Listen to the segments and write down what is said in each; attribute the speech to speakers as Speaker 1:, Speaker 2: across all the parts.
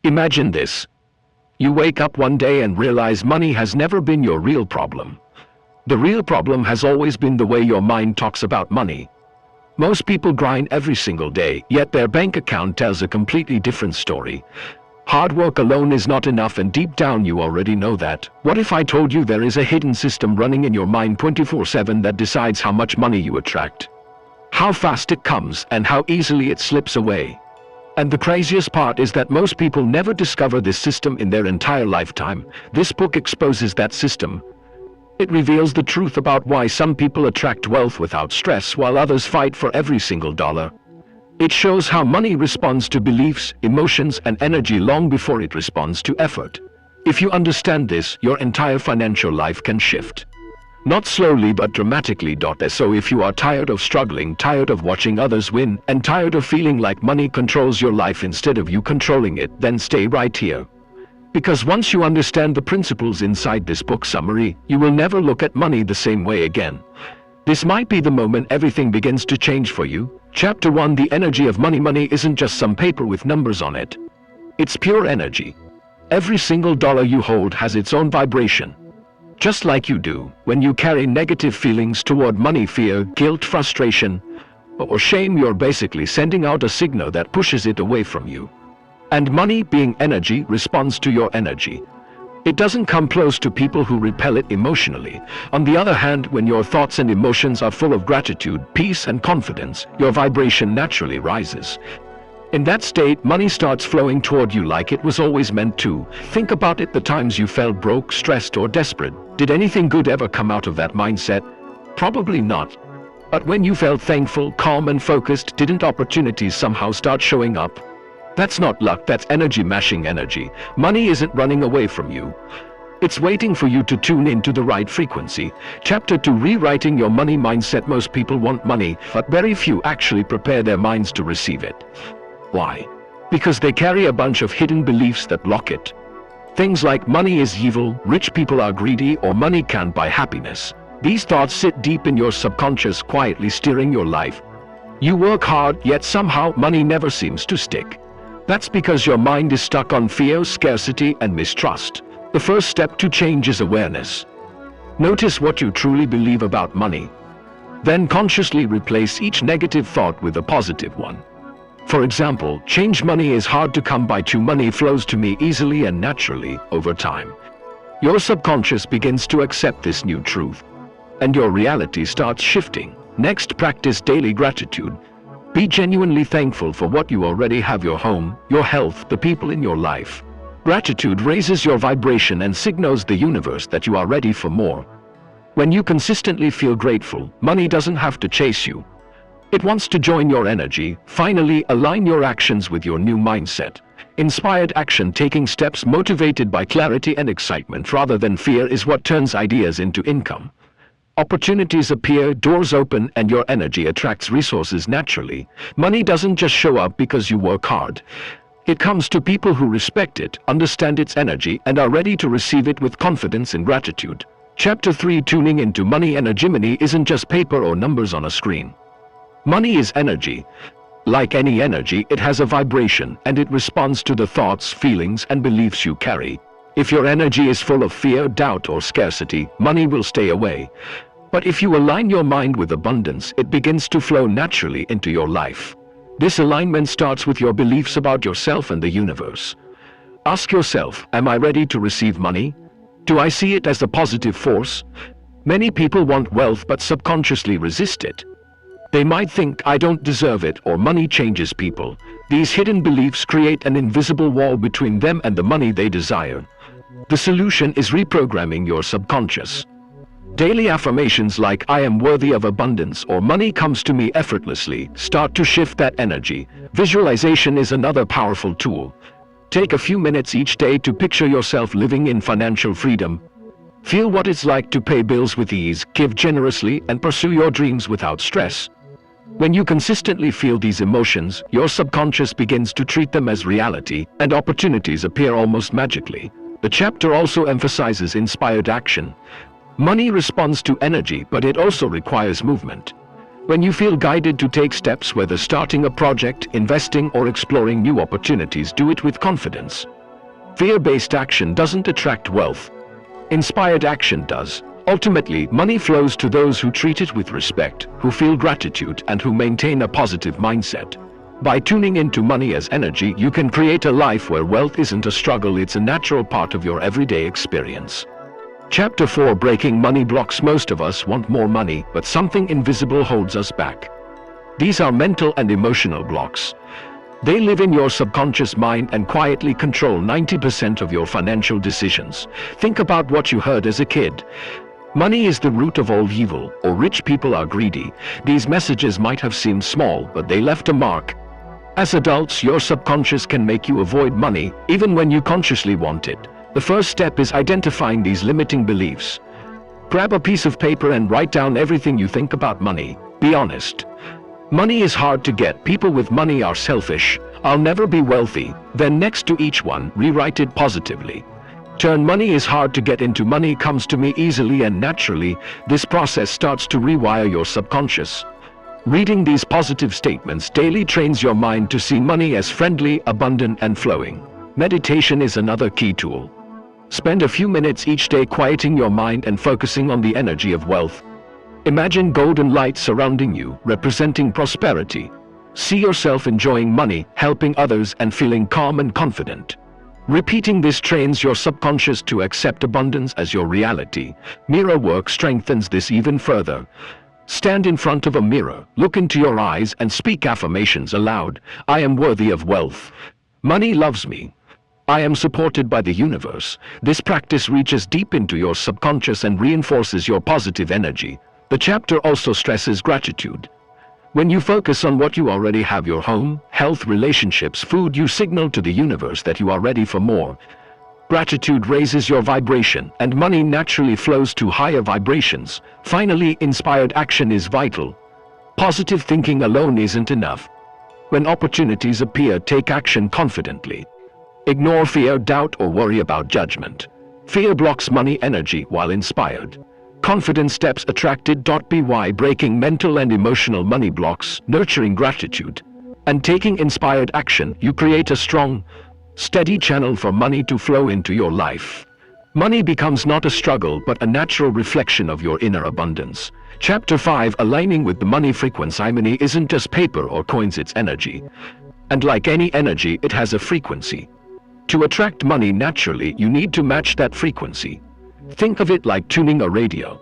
Speaker 1: Imagine this. You wake up one day and realize money has never been your real problem. The real problem has always been the way your mind talks about money. Most people grind every single day, yet their bank account tells a completely different story. Hard work alone is not enough, and deep down you already know that. What if I told you there is a hidden system running in your mind 24/7 that decides how much money you attract, how fast it comes, and how easily it slips away? And the craziest part is that most people never discover this system in their entire lifetime. This book exposes that system. It reveals the truth about why some people attract wealth without stress while others fight for every single dollar. It shows how money responds to beliefs, emotions, and energy long before it responds to effort. If you understand this, your entire financial life can shift. Not slowly but dramatically. So if you are tired of struggling, tired of watching others win, and tired of feeling like money controls your life instead of you controlling it, then stay right here. Because once you understand the principles inside this book summary, you will never look at money the same way again. This might be the moment everything begins to change for you. Chapter 1: The Energy of Money. Money isn't just some paper with numbers on it. It's pure energy. Every single dollar you hold has its own vibration. Just like you do when you carry negative feelings toward money, fear, guilt, frustration, or shame, you're basically sending out a signal that pushes it away from you. And money, being energy, responds to your energy. It doesn't come close to people who repel it emotionally. On the other hand, when your thoughts and emotions are full of gratitude, peace, and confidence, your vibration naturally rises. In that state, money starts flowing toward you like it was always meant to. Think about it: the times you felt broke, stressed, or desperate. Did anything good ever come out of that mindset? Probably not. But when you felt thankful, calm, and focused, didn't opportunities somehow start showing up? That's not luck, that's energy mashing energy. Money isn't running away from you. It's waiting for you to tune into the right frequency. Chapter 2: Rewriting Your Money Mindset. Most people want money, but very few actually prepare their minds to receive it. Why? Because they carry a bunch of hidden beliefs that block it. Things like money is evil, rich people are greedy, or money can't buy happiness. These thoughts sit deep in your subconscious, quietly steering your life. You work hard, yet somehow money never seems to stick. That's because your mind is stuck on fear, scarcity, and mistrust. The first step to change is awareness. Notice what you truly believe about money. Then consciously replace each negative thought with a positive one. For example, change: money is hard to come by to money flows to me easily and naturally. Over time, your subconscious begins to accept this new truth, and your reality starts shifting. Next, practice daily gratitude. Be genuinely thankful for what you already have: your home, your health, the people in your life. Gratitude raises your vibration and signals the universe that you are ready for more. When you consistently feel grateful, money doesn't have to chase you. It wants to join your energy. Finally, align your actions with your new mindset. Inspired action, taking steps motivated by clarity and excitement rather than fear, is what turns ideas into income. Opportunities appear, doors open, and your energy attracts resources naturally. Money doesn't just show up because you work hard. It comes to people who respect it, understand its energy, and are ready to receive it with confidence and gratitude. Chapter 3: Tuning into Money Energy. Money isn't just paper or numbers on a screen. Money is energy. Like any energy, it has a vibration, and it responds to the thoughts, feelings, and beliefs you carry. If your energy is full of fear, doubt, or scarcity, money will stay away. But if you align your mind with abundance, it begins to flow naturally into your life. This alignment starts with your beliefs about yourself and the universe. Ask yourself: am I ready to receive money? Do I see it as a positive force? Many people want wealth but subconsciously resist it. They might think, I don't deserve it, or money changes people. These hidden beliefs create an invisible wall between them and the money they desire. The solution is reprogramming your subconscious. Daily affirmations like "I am worthy of abundance" or "money comes to me effortlessly" start to shift that energy. Visualization is another powerful tool. Take a few minutes each day to picture yourself living in financial freedom. Feel what it's like to pay bills with ease, give generously, and pursue your dreams without stress. When you consistently feel these emotions, your subconscious begins to treat them as reality, and opportunities appear almost magically. The chapter also emphasizes inspired action. Money responds to energy, but it also requires movement. When you feel guided to take steps, whether starting a project, investing, or exploring new opportunities, do it with confidence. Fear-based action doesn't attract wealth. Inspired action does. Ultimately, money flows to those who treat it with respect, who feel gratitude, and who maintain a positive mindset. By tuning into money as energy, you can create a life where wealth isn't a struggle, it's a natural part of your everyday experience. Chapter 4: Breaking Money Blocks. Most of us want more money, but something invisible holds us back. These are mental and emotional blocks. They live in your subconscious mind and quietly control 90% of your financial decisions. Think about what you heard as a kid. Money is the root of all evil, or rich people are greedy. These messages might have seemed small, but they left a mark. As adults, your subconscious can make you avoid money, even when you consciously want it. The first step is identifying these limiting beliefs. Grab a piece of paper and write down everything you think about money. Be honest. Money is hard to get. People with money are selfish. I'll never be wealthy. Then next to each one, rewrite it positively. Turn money is hard to get into money comes to me easily and naturally. This process starts to rewire your subconscious. Reading these positive statements daily trains your mind to see money as friendly, abundant, and flowing. Meditation is another key tool. Spend a few minutes each day quieting your mind and focusing on the energy of wealth. Imagine golden light surrounding you, representing prosperity. See yourself enjoying money, helping others, and feeling calm and confident. Repeating this trains your subconscious to accept abundance as your reality. Mirror work strengthens this even further. Stand in front of a mirror, look into your eyes, and speak affirmations aloud. I am worthy of wealth. Money loves me. I am supported by the universe. This practice reaches deep into your subconscious and reinforces your positive energy. The chapter also stresses gratitude. When you focus on what you already have, your home, health, relationships, food, you signal to the universe that you are ready for more. Gratitude raises your vibration, and money naturally flows to higher vibrations. Finally, inspired action is vital. Positive thinking alone isn't enough. When opportunities appear, take action confidently. Ignore fear, doubt, or worry about judgment. Fear blocks money energy, while inspired confident steps attracted. By breaking mental and emotional money blocks, nurturing gratitude, and taking inspired action, you create a strong, steady channel for money to flow into your life. Money becomes not a struggle but a natural reflection of your inner abundance. Chapter 5: Aligning with the money frequency. Money isn't just paper or coins, it's energy. And like any energy, it has a frequency. To attract money naturally, you need to match that frequency. Think of it like tuning a radio.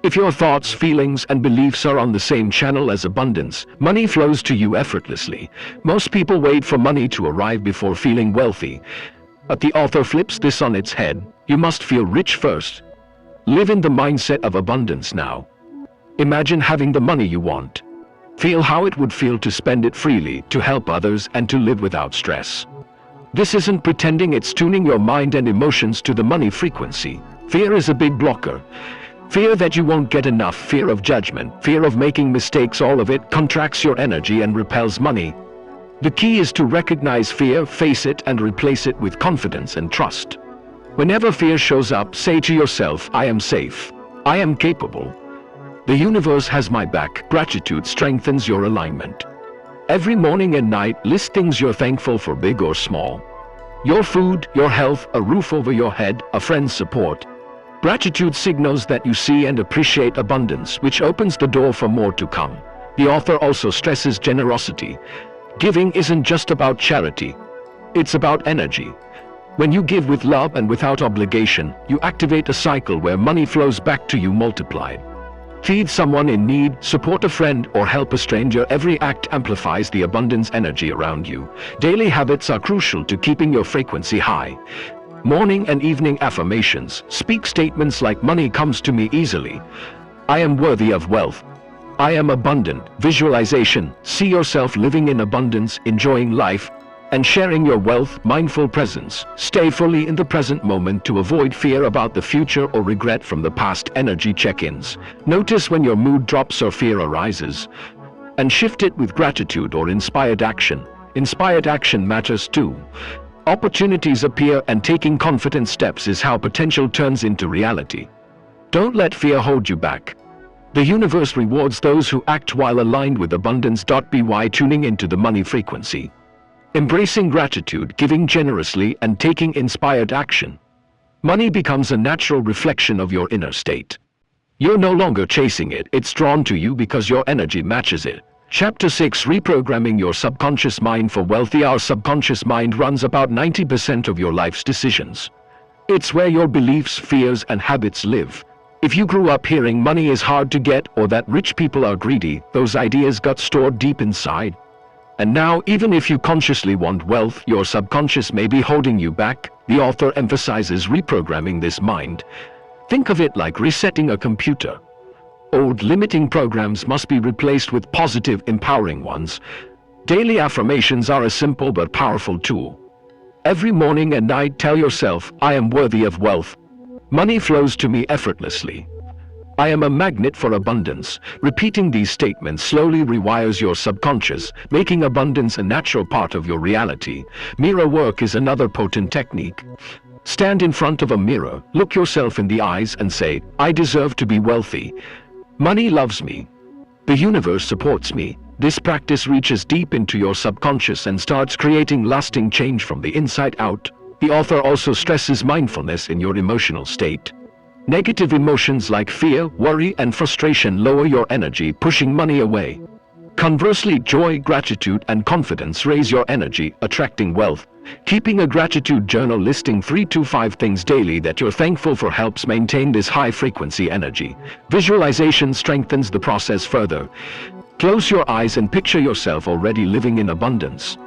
Speaker 1: If your thoughts, feelings, and beliefs are on the same channel as abundance, money flows to you effortlessly. Most people wait for money to arrive before feeling wealthy. But the author flips this on its head. You must feel rich first. Live in the mindset of abundance now. Imagine having the money you want. Feel how it would feel to spend it freely, to help others, and to live without stress. This isn't pretending, it's tuning your mind and emotions to the money frequency. Fear is a big blocker. Fear that you won't get enough, fear of judgment, fear of making mistakes, all of it contracts your energy and repels money. The key is to recognize fear, face it, and replace it with confidence and trust. Whenever fear shows up, say to yourself, I am safe. I am capable. The universe has my back. Gratitude strengthens your alignment. Every morning and night, list things you're thankful for, big or small. Your food, your health, a roof over your head, a friend's support. Gratitude signals that you see and appreciate abundance, which opens the door for more to come. The author also stresses generosity. Giving isn't just about charity. It's about energy. When you give with love and without obligation, you activate a cycle where money flows back to you multiplied. Feed someone in need, support a friend, or help a stranger. Every act amplifies the abundance energy around you. Daily habits are crucial to keeping your frequency high. Morning and evening affirmations. Speak statements like money comes to me easily. I am worthy of wealth. I am abundant. Visualization. See yourself living in abundance, enjoying life, and sharing your wealth. Mindful presence. Stay fully in the present moment to avoid fear about the future or regret from the past. Energy check-ins. Notice when your mood drops or fear arises, and shift it with gratitude or inspired action. Inspired action matters too. Opportunities appear, and taking confident steps is how potential turns into reality. Don't let fear hold you back. The universe rewards those who act while aligned with abundance. By tuning into the money frequency. Embracing gratitude, giving generously, and taking inspired action. Money becomes a natural reflection of your inner state. You're no longer chasing it, it's drawn to you because your energy matches it. Chapter 6: Reprogramming your subconscious mind for wealth. Our subconscious mind runs about 90% of your life's decisions. It's where your beliefs, fears, and habits live. If you grew up hearing money is hard to get or that rich people are greedy, those ideas got stored deep inside. And now, even if you consciously want wealth, your subconscious may be holding you back. The author emphasizes reprogramming this mind. Think of it like resetting a computer. Old limiting programs must be replaced with positive, empowering ones. Daily affirmations are a simple but powerful tool. Every morning and night tell yourself, I am worthy of wealth. Money flows to me effortlessly. I am a magnet for abundance. Repeating these statements slowly rewires your subconscious, making abundance a natural part of your reality. Mirror work is another potent technique. Stand in front of a mirror, look yourself in the eyes and say, I deserve to be wealthy. Money loves me. The universe supports me. This practice reaches deep into your subconscious and starts creating lasting change from the inside out. The author also stresses mindfulness in your emotional state. Negative emotions like fear, worry, and frustration lower your energy, pushing money away. Conversely, joy, gratitude, and confidence raise your energy, attracting wealth. Keeping a gratitude journal listing 3 to 5 things daily that you're thankful for helps maintain this high-frequency energy. Visualization strengthens the process further. Close your eyes and picture yourself already living in abundance.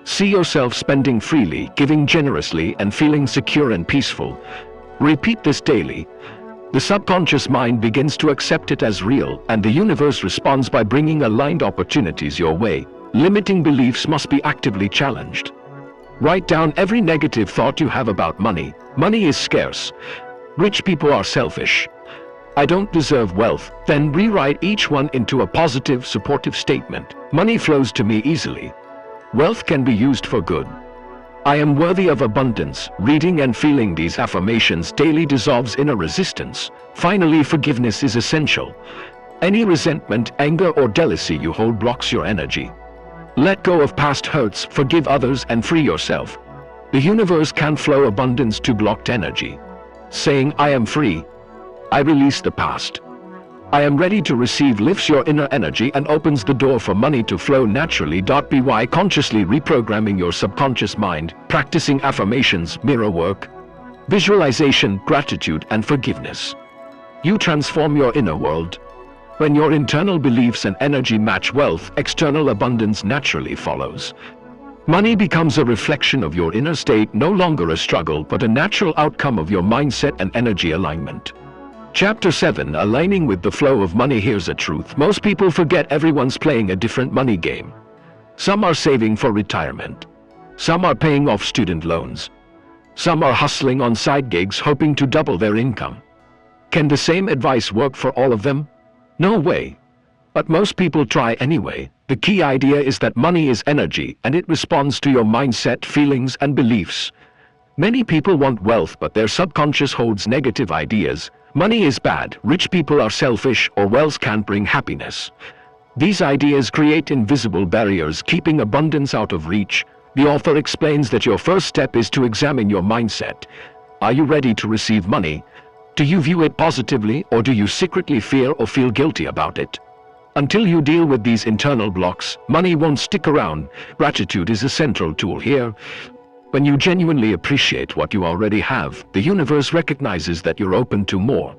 Speaker 1: See yourself spending freely, giving generously, and feeling secure and peaceful. Repeat this daily. The subconscious mind begins to accept it as real, and the universe responds by bringing aligned opportunities your way. Limiting beliefs must be actively challenged. Write down every negative thought you have about money. Money is scarce. Rich people are selfish. I don't deserve wealth. Then rewrite each one into a positive, supportive statement. Money flows to me easily. Wealth can be used for good. I am worthy of abundance. Reading and feeling these affirmations daily dissolves inner resistance. Finally, forgiveness is essential. Any resentment, anger, or jealousy you hold blocks your energy. Let go of past hurts, forgive others, and free yourself. The universe can flow abundance to blocked energy. Saying, I am free. I release the past. I am ready to receive lifts your inner energy and opens the door for money to flow naturally. By consciously reprogramming your subconscious mind, practicing affirmations, mirror work, visualization, gratitude, and forgiveness, you transform your inner world. When your internal beliefs and energy match wealth, external abundance naturally follows. Money becomes a reflection of your inner state, no longer a struggle, but a natural outcome of your mindset and energy alignment. Chapter 7: Aligning with the flow of money. Here's a truth. Most people forget everyone's playing a different money game. Some are saving for retirement. Some are paying off student loans. Some are hustling on side gigs hoping to double their income. Can the same advice work for all of them? No way. But most people try anyway. The key idea is that money is energy and it responds to your mindset, feelings, and beliefs. Many people want wealth, but their subconscious holds negative ideas. Money is bad, rich people are selfish, or wealth can't bring happiness. These ideas create invisible barriers, keeping abundance out of reach. The author explains that your first step is to examine your mindset. Are you ready to receive money? Do you view it positively, or do you secretly fear or feel guilty about it? Until you deal with these internal blocks, money won't stick around. Gratitude is a central tool here. When you genuinely appreciate what you already have, the universe recognizes that you're open to more.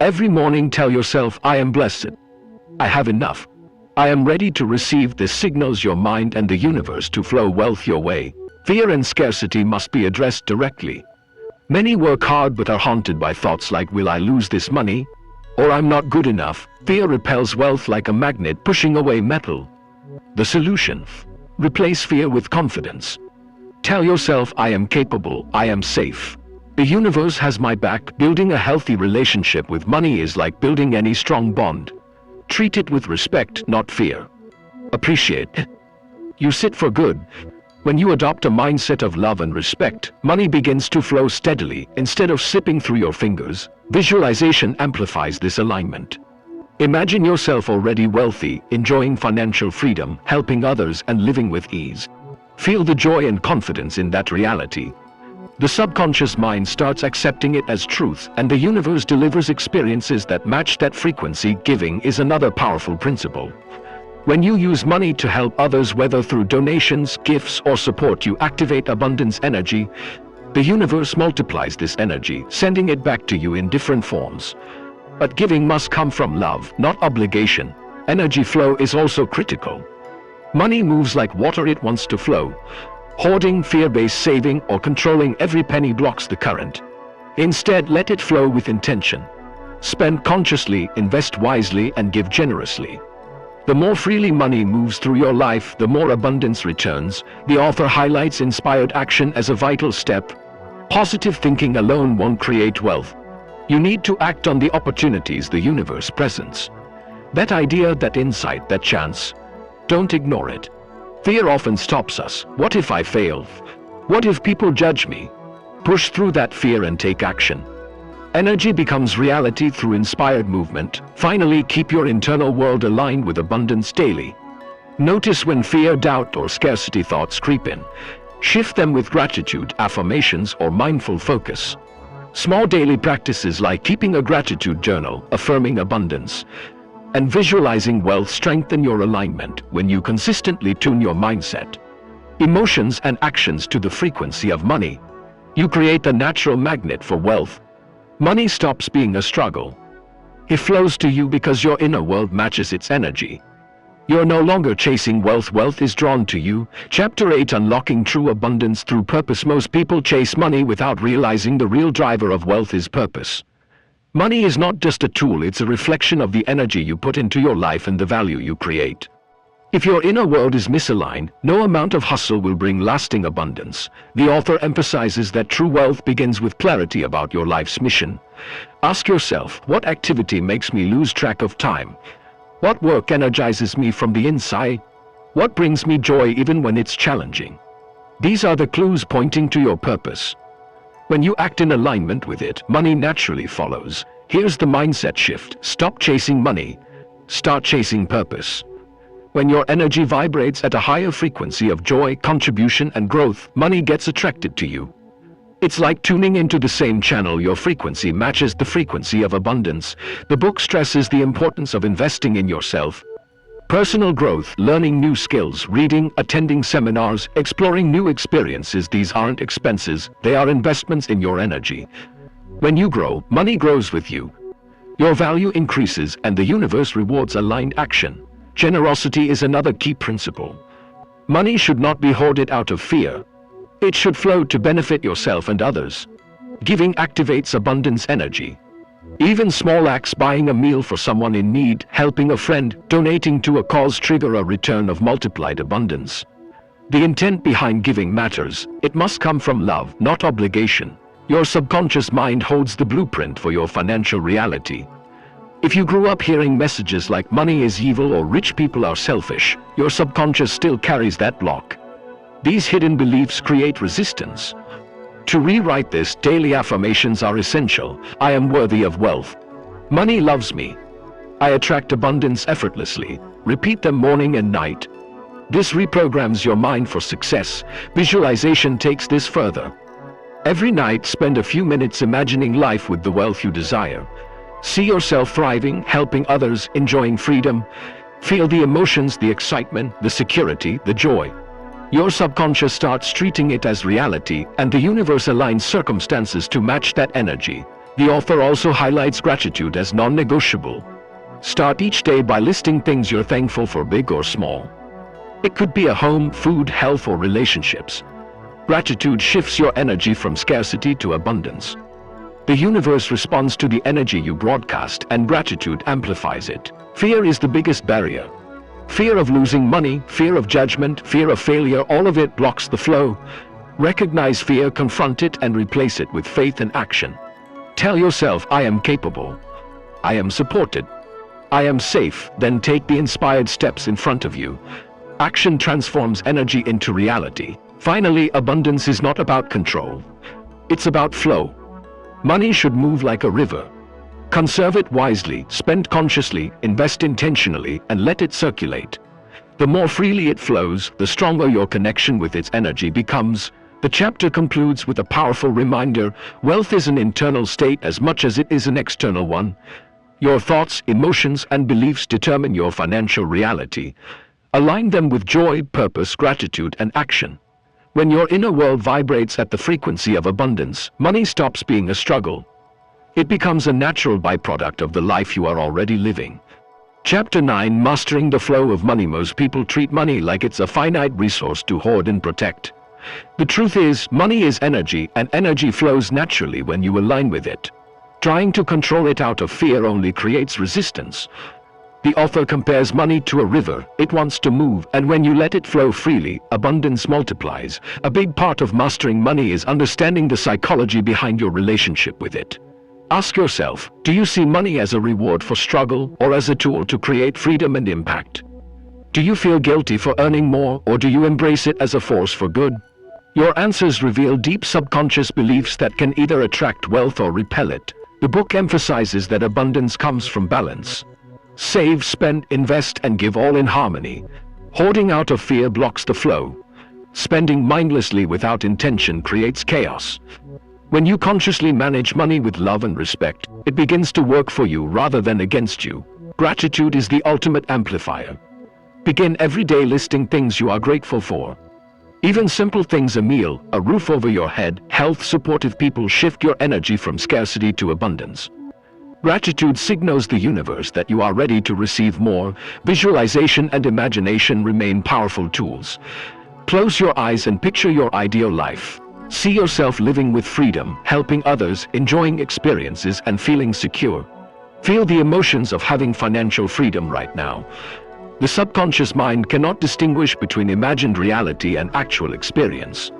Speaker 1: Every morning tell yourself, I am blessed. I have enough. I am ready to receive. This signals your mind and the universe to flow wealth your way. Fear and scarcity must be addressed directly. Many work hard but are haunted by thoughts like, will I lose this money? Or I'm not good enough. Fear repels wealth like a magnet, pushing away metal. The solution: replace fear with confidence. Tell yourself, I am capable, I am safe. The universe has my back. Building a healthy relationship with money is like building any strong bond. Treat it with respect, not fear. Appreciate. You sit for good. When you adopt a mindset of love and respect, money begins to flow steadily instead of slipping through your fingers. Visualization amplifies this alignment. Imagine yourself already wealthy, enjoying financial freedom, helping others, and living with ease. Feel the joy and confidence in that reality. The subconscious mind starts accepting it as truth, and the universe delivers experiences that match that frequency. Giving is another powerful principle. When you use money to help others, whether through donations, gifts, or support, you activate abundance energy. The universe multiplies this energy, sending it back to you in different forms. But giving must come from love, not obligation. Energy flow is also critical. Money moves like water, it wants to flow. Hoarding, fear-based saving, or controlling every penny blocks the current. Instead, let it flow with intention. Spend consciously, invest wisely, and give generously. The more freely money moves through your life, the more abundance returns. The author highlights inspired action as a vital step. Positive thinking alone won't create wealth. You need to act on the opportunities the universe presents. That idea, that insight, that chance. Don't ignore it. Fear often stops us. What if I fail? What if people judge me? Push through that fear and take action. Energy becomes reality through inspired movement. Finally, keep your internal world aligned with abundance daily. Notice when fear, doubt, or scarcity thoughts creep in. Shift them with gratitude, affirmations, or mindful focus. Small daily practices like keeping a gratitude journal, affirming abundance, and visualizing wealth strengthen your alignment. When you consistently tune your mindset, emotions, and actions to the frequency of money, you create a natural magnet for wealth. Money stops being a struggle. It flows to you because your inner world matches its energy. You're no longer chasing wealth, wealth is drawn to you. Chapter 8: Unlocking True Abundance Through Purpose. Most people chase money without realizing the real driver of wealth is purpose. Money is not just a tool, it's a reflection of the energy you put into your life and the value you create. If your inner world is misaligned, no amount of hustle will bring lasting abundance. The author emphasizes that true wealth begins with clarity about your life's mission. Ask yourself, what activity makes me lose track of time? What work energizes me from the inside? What brings me joy even when it's challenging? These are the clues pointing to your purpose. When you act in alignment with it, money naturally follows. Here's the mindset shift. Stop chasing money. Start chasing purpose. When your energy vibrates at a higher frequency of joy, contribution, and growth, money gets attracted to you. It's like tuning into the same channel. Your frequency matches the frequency of abundance. The book stresses the importance of investing in yourself. Personal growth, learning new skills, reading, attending seminars, exploring new experiences. These aren't expenses, they are investments in your energy. When you grow, money grows with you. Your value increases and the universe rewards aligned action. Generosity is another key principle. Money should not be hoarded out of fear. It should flow to benefit yourself and others. Giving activates abundance energy. Even small acts, buying a meal for someone in need, helping a friend, donating to a cause, trigger a return of multiplied abundance. The intent behind giving matters. It must come from love, not obligation. Your subconscious mind holds the blueprint for your financial reality. If you grew up hearing messages like money is evil or rich people are selfish, your subconscious still carries that block. These hidden beliefs create resistance. To rewrite this, daily affirmations are essential. I am worthy of wealth. Money loves me. I attract abundance effortlessly. Repeat them morning and night. This reprograms your mind for success. Visualization takes this further. Every night, spend a few minutes imagining life with the wealth you desire. See yourself thriving, helping others, enjoying freedom. Feel the emotions, the excitement, the security, the joy. Your subconscious starts treating it as reality, and the universe aligns circumstances to match that energy. The author also highlights gratitude as non-negotiable. Start each day by listing things you're thankful for, big or small. It could be a home, food, health, or relationships. Gratitude shifts your energy from scarcity to abundance. The universe responds to the energy you broadcast, and gratitude amplifies it. Fear is the biggest barrier. Fear of losing money, fear of judgment, fear of failure, all of it blocks the flow. Recognize fear, confront it, and replace it with faith and action. Tell yourself, I am capable. I am supported. I am safe. Then take the inspired steps in front of you. Action transforms energy into reality. Finally, abundance is not about control. It's about flow. Money should move like a river. Conserve it wisely, spend consciously, invest intentionally, and let it circulate. The more freely it flows, the stronger your connection with its energy becomes. The chapter concludes with a powerful reminder: wealth is an internal state as much as it is an external one. Your thoughts, emotions, and beliefs determine your financial reality. Align them with joy, purpose, gratitude, and action. When your inner world vibrates at the frequency of abundance, money stops being a struggle. It becomes a natural byproduct of the life you are already living. Chapter 9: Mastering the Flow of Money. Most people treat money like it's a finite resource to hoard and protect. The truth is, money is energy, and energy flows naturally when you align with it. Trying to control it out of fear only creates resistance. The author compares money to a river. It wants to move, and when you let it flow freely, abundance multiplies. A big part of mastering money is understanding the psychology behind your relationship with it. Ask yourself, do you see money as a reward for struggle or as a tool to create freedom and impact? Do you feel guilty for earning more, or do you embrace it as a force for good? Your answers reveal deep subconscious beliefs that can either attract wealth or repel it. The book emphasizes that abundance comes from balance. Save, spend, invest, and give, all in harmony. Hoarding out of fear blocks the flow. Spending mindlessly without intention creates chaos. When you consciously manage money with love and respect, it begins to work for you rather than against you. Gratitude is the ultimate amplifier. Begin every day listing things you are grateful for. Even simple things: a meal, a roof over your head, health, supportive people, shift your energy from scarcity to abundance. Gratitude signals the universe that you are ready to receive more. Visualization and imagination remain powerful tools. Close your eyes and picture your ideal life. See yourself living with freedom, helping others, enjoying experiences, and feeling secure. Feel the emotions of having financial freedom right now. The subconscious mind cannot distinguish between imagined reality and actual experience.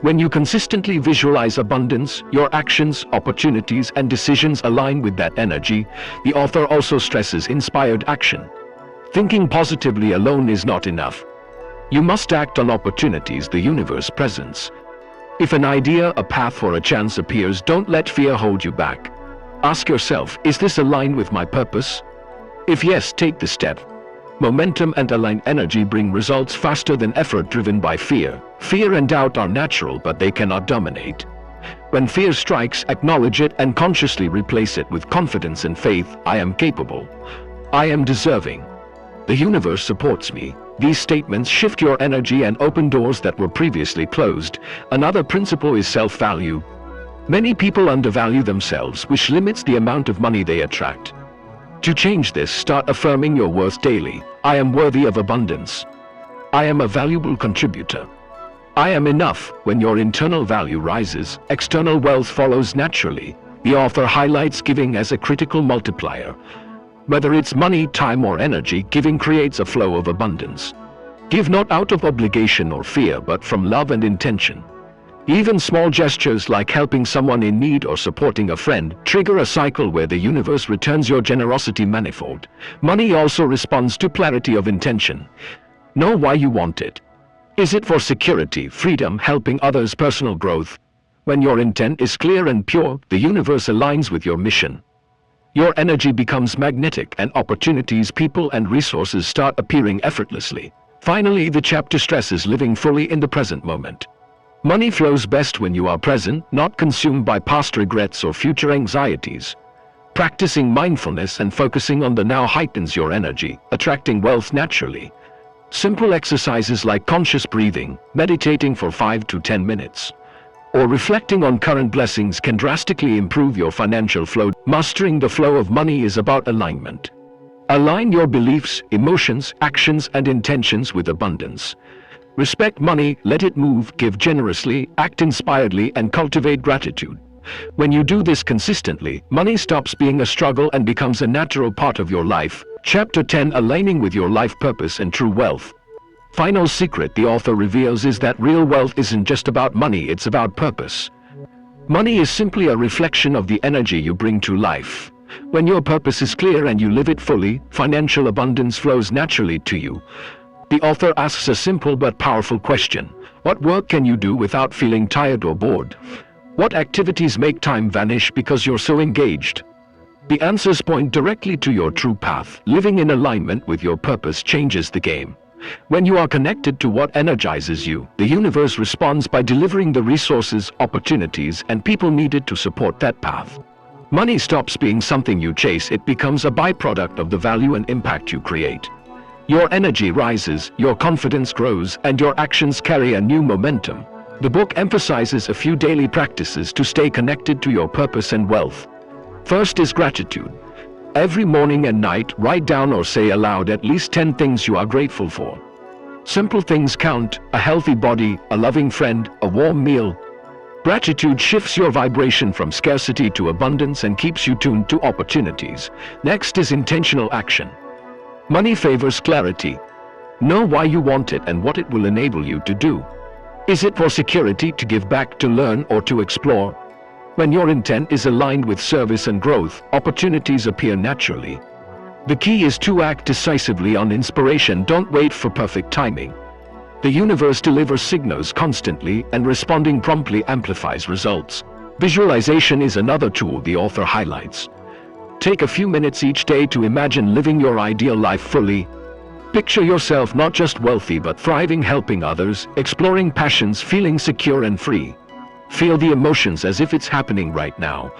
Speaker 1: When you consistently visualize abundance, your actions, opportunities, and decisions align with that energy. The author also stresses inspired action. Thinking positively alone is not enough. You must act on opportunities the universe presents. If an idea, a path, or a chance appears, don't let fear hold you back. Ask yourself, is this aligned with my purpose? If yes, take the step. Momentum and aligned energy bring results faster than effort driven by fear. Fear and doubt are natural, but they cannot dominate. When fear strikes, acknowledge it and consciously replace it with confidence and faith. I am capable. I am deserving. The universe supports me. These statements shift your energy and open doors that were previously closed. Another principle is self-value. Many people undervalue themselves, which limits the amount of money they attract. To change this, start affirming your worth daily. I am worthy of abundance. I am a valuable contributor. I am enough. When your internal value rises, external wealth follows naturally. The author highlights giving as a critical multiplier. Whether it's money, time, or energy, giving creates a flow of abundance. Give not out of obligation or fear, but from love and intention. Even small gestures like helping someone in need or supporting a friend trigger a cycle where the universe returns your generosity manifold. Money also responds to clarity of intention. Know why you want it. Is it for security, freedom, helping others, personal growth? When your intent is clear and pure, the universe aligns with your mission. Your energy becomes magnetic, and opportunities, people, and resources start appearing effortlessly. Finally, the chapter stresses living fully in the present moment. Money flows best when you are present, not consumed by past regrets or future anxieties. Practicing mindfulness and focusing on the now heightens your energy, attracting wealth naturally. Simple exercises like conscious breathing, meditating for 5 to 10 minutes, or reflecting on current blessings can drastically improve your financial flow. Mastering the flow of money is about alignment. Align your beliefs, emotions, actions, and intentions with abundance. Respect money, let it move, give generously, act inspiredly, and cultivate gratitude. When you do this consistently, money stops being a struggle and becomes a natural part of your life. Chapter 10: Aligning with your life purpose and true wealth. Final secret the author reveals is that real wealth isn't just about money, it's about purpose. Money is simply a reflection of the energy you bring to life. When your purpose is clear and you live it fully, financial abundance flows naturally to you. The author asks a simple but powerful question. What work can you do without feeling tired or bored? What activities make time vanish because you're so engaged? The answers point directly to your true path. Living in alignment with your purpose changes the game. When you are connected to what energizes you, the universe responds by delivering the resources, opportunities, and people needed to support that path. Money stops being something you chase, it becomes a byproduct of the value and impact you create. Your energy rises, your confidence grows, and your actions carry a new momentum. The book emphasizes a few daily practices to stay connected to your purpose and wealth. First is gratitude. Every morning and night, write down or say aloud at least 10 things you are grateful for. Simple things count: a healthy body, a loving friend, a warm meal. Gratitude shifts your vibration from scarcity to abundance and keeps you tuned to opportunities. Next is intentional action. Money favors clarity. Know why you want it and what it will enable you to do. Is it for security, to give back, to learn, or to explore? When your intent is aligned with service and growth, opportunities appear naturally. The key is to act decisively on inspiration. Don't wait for perfect timing. The universe delivers signals constantly, and responding promptly amplifies results. Visualization is another tool the author highlights. Take a few minutes each day to imagine living your ideal life fully. Picture yourself not just wealthy but thriving, helping others, exploring passions, feeling secure and free. Feel the emotions as if it's happening right now.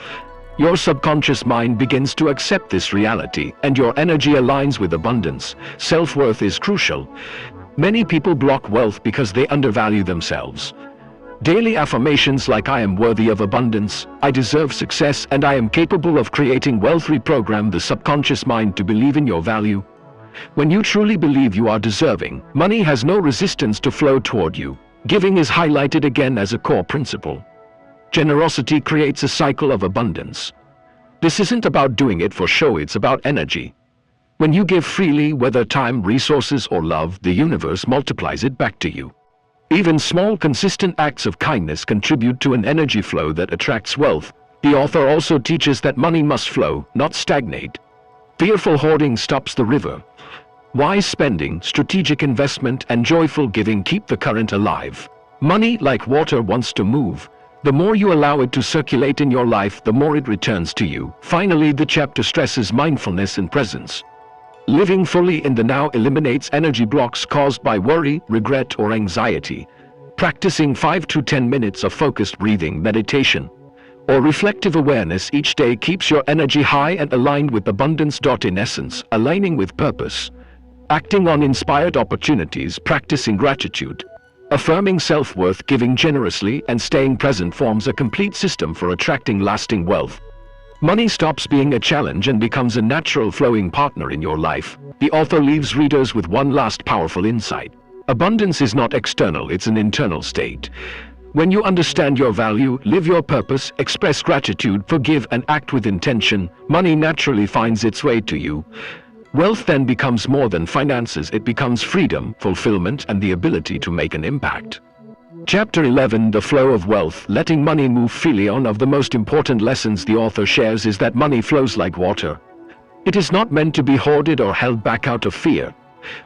Speaker 1: Your subconscious mind begins to accept this reality, and your energy aligns with abundance. Self-worth is crucial. Many people block wealth because they undervalue themselves. Daily affirmations like "I am worthy of abundance," "I deserve success," and "I am capable of creating wealth" reprogram the subconscious mind to believe in your value. When you truly believe you are deserving, money has no resistance to flow toward you. Giving is highlighted again as a core principle. Generosity creates a cycle of abundance. This isn't about doing it for show, it's about energy. When you give freely, whether time, resources, or love, the universe multiplies it back to you. Even small, consistent acts of kindness contribute to an energy flow that attracts wealth. The author also teaches that money must flow, not stagnate. Fearful hoarding stops the river. Wise spending, strategic investment, and joyful giving keep the current alive. Money, like water, wants to move. The more you allow it to circulate in your life, the more it returns to you. Finally, the chapter stresses mindfulness and presence. Living fully in the now eliminates energy blocks caused by worry, regret, or anxiety. Practicing 5 to 10 minutes of focused breathing, meditation, or reflective awareness each day keeps your energy high and aligned with abundance. In essence, aligning with purpose. Acting on inspired opportunities, practicing gratitude, affirming self-worth, giving generously, and staying present forms a complete system for attracting lasting wealth. Money stops being a challenge and becomes a natural flowing partner in your life. The author leaves readers with one last powerful insight. Abundance is not external, it's an internal state. When you understand your value, live your purpose, express gratitude, forgive, and act with intention, money naturally finds its way to you. Wealth then becomes more than finances, it becomes freedom, fulfillment, and the ability to make an impact. Chapter 11, The Flow of Wealth, Letting Money Move Freely. One of the most important lessons the author shares is that money flows like water. It is not meant to be hoarded or held back out of fear.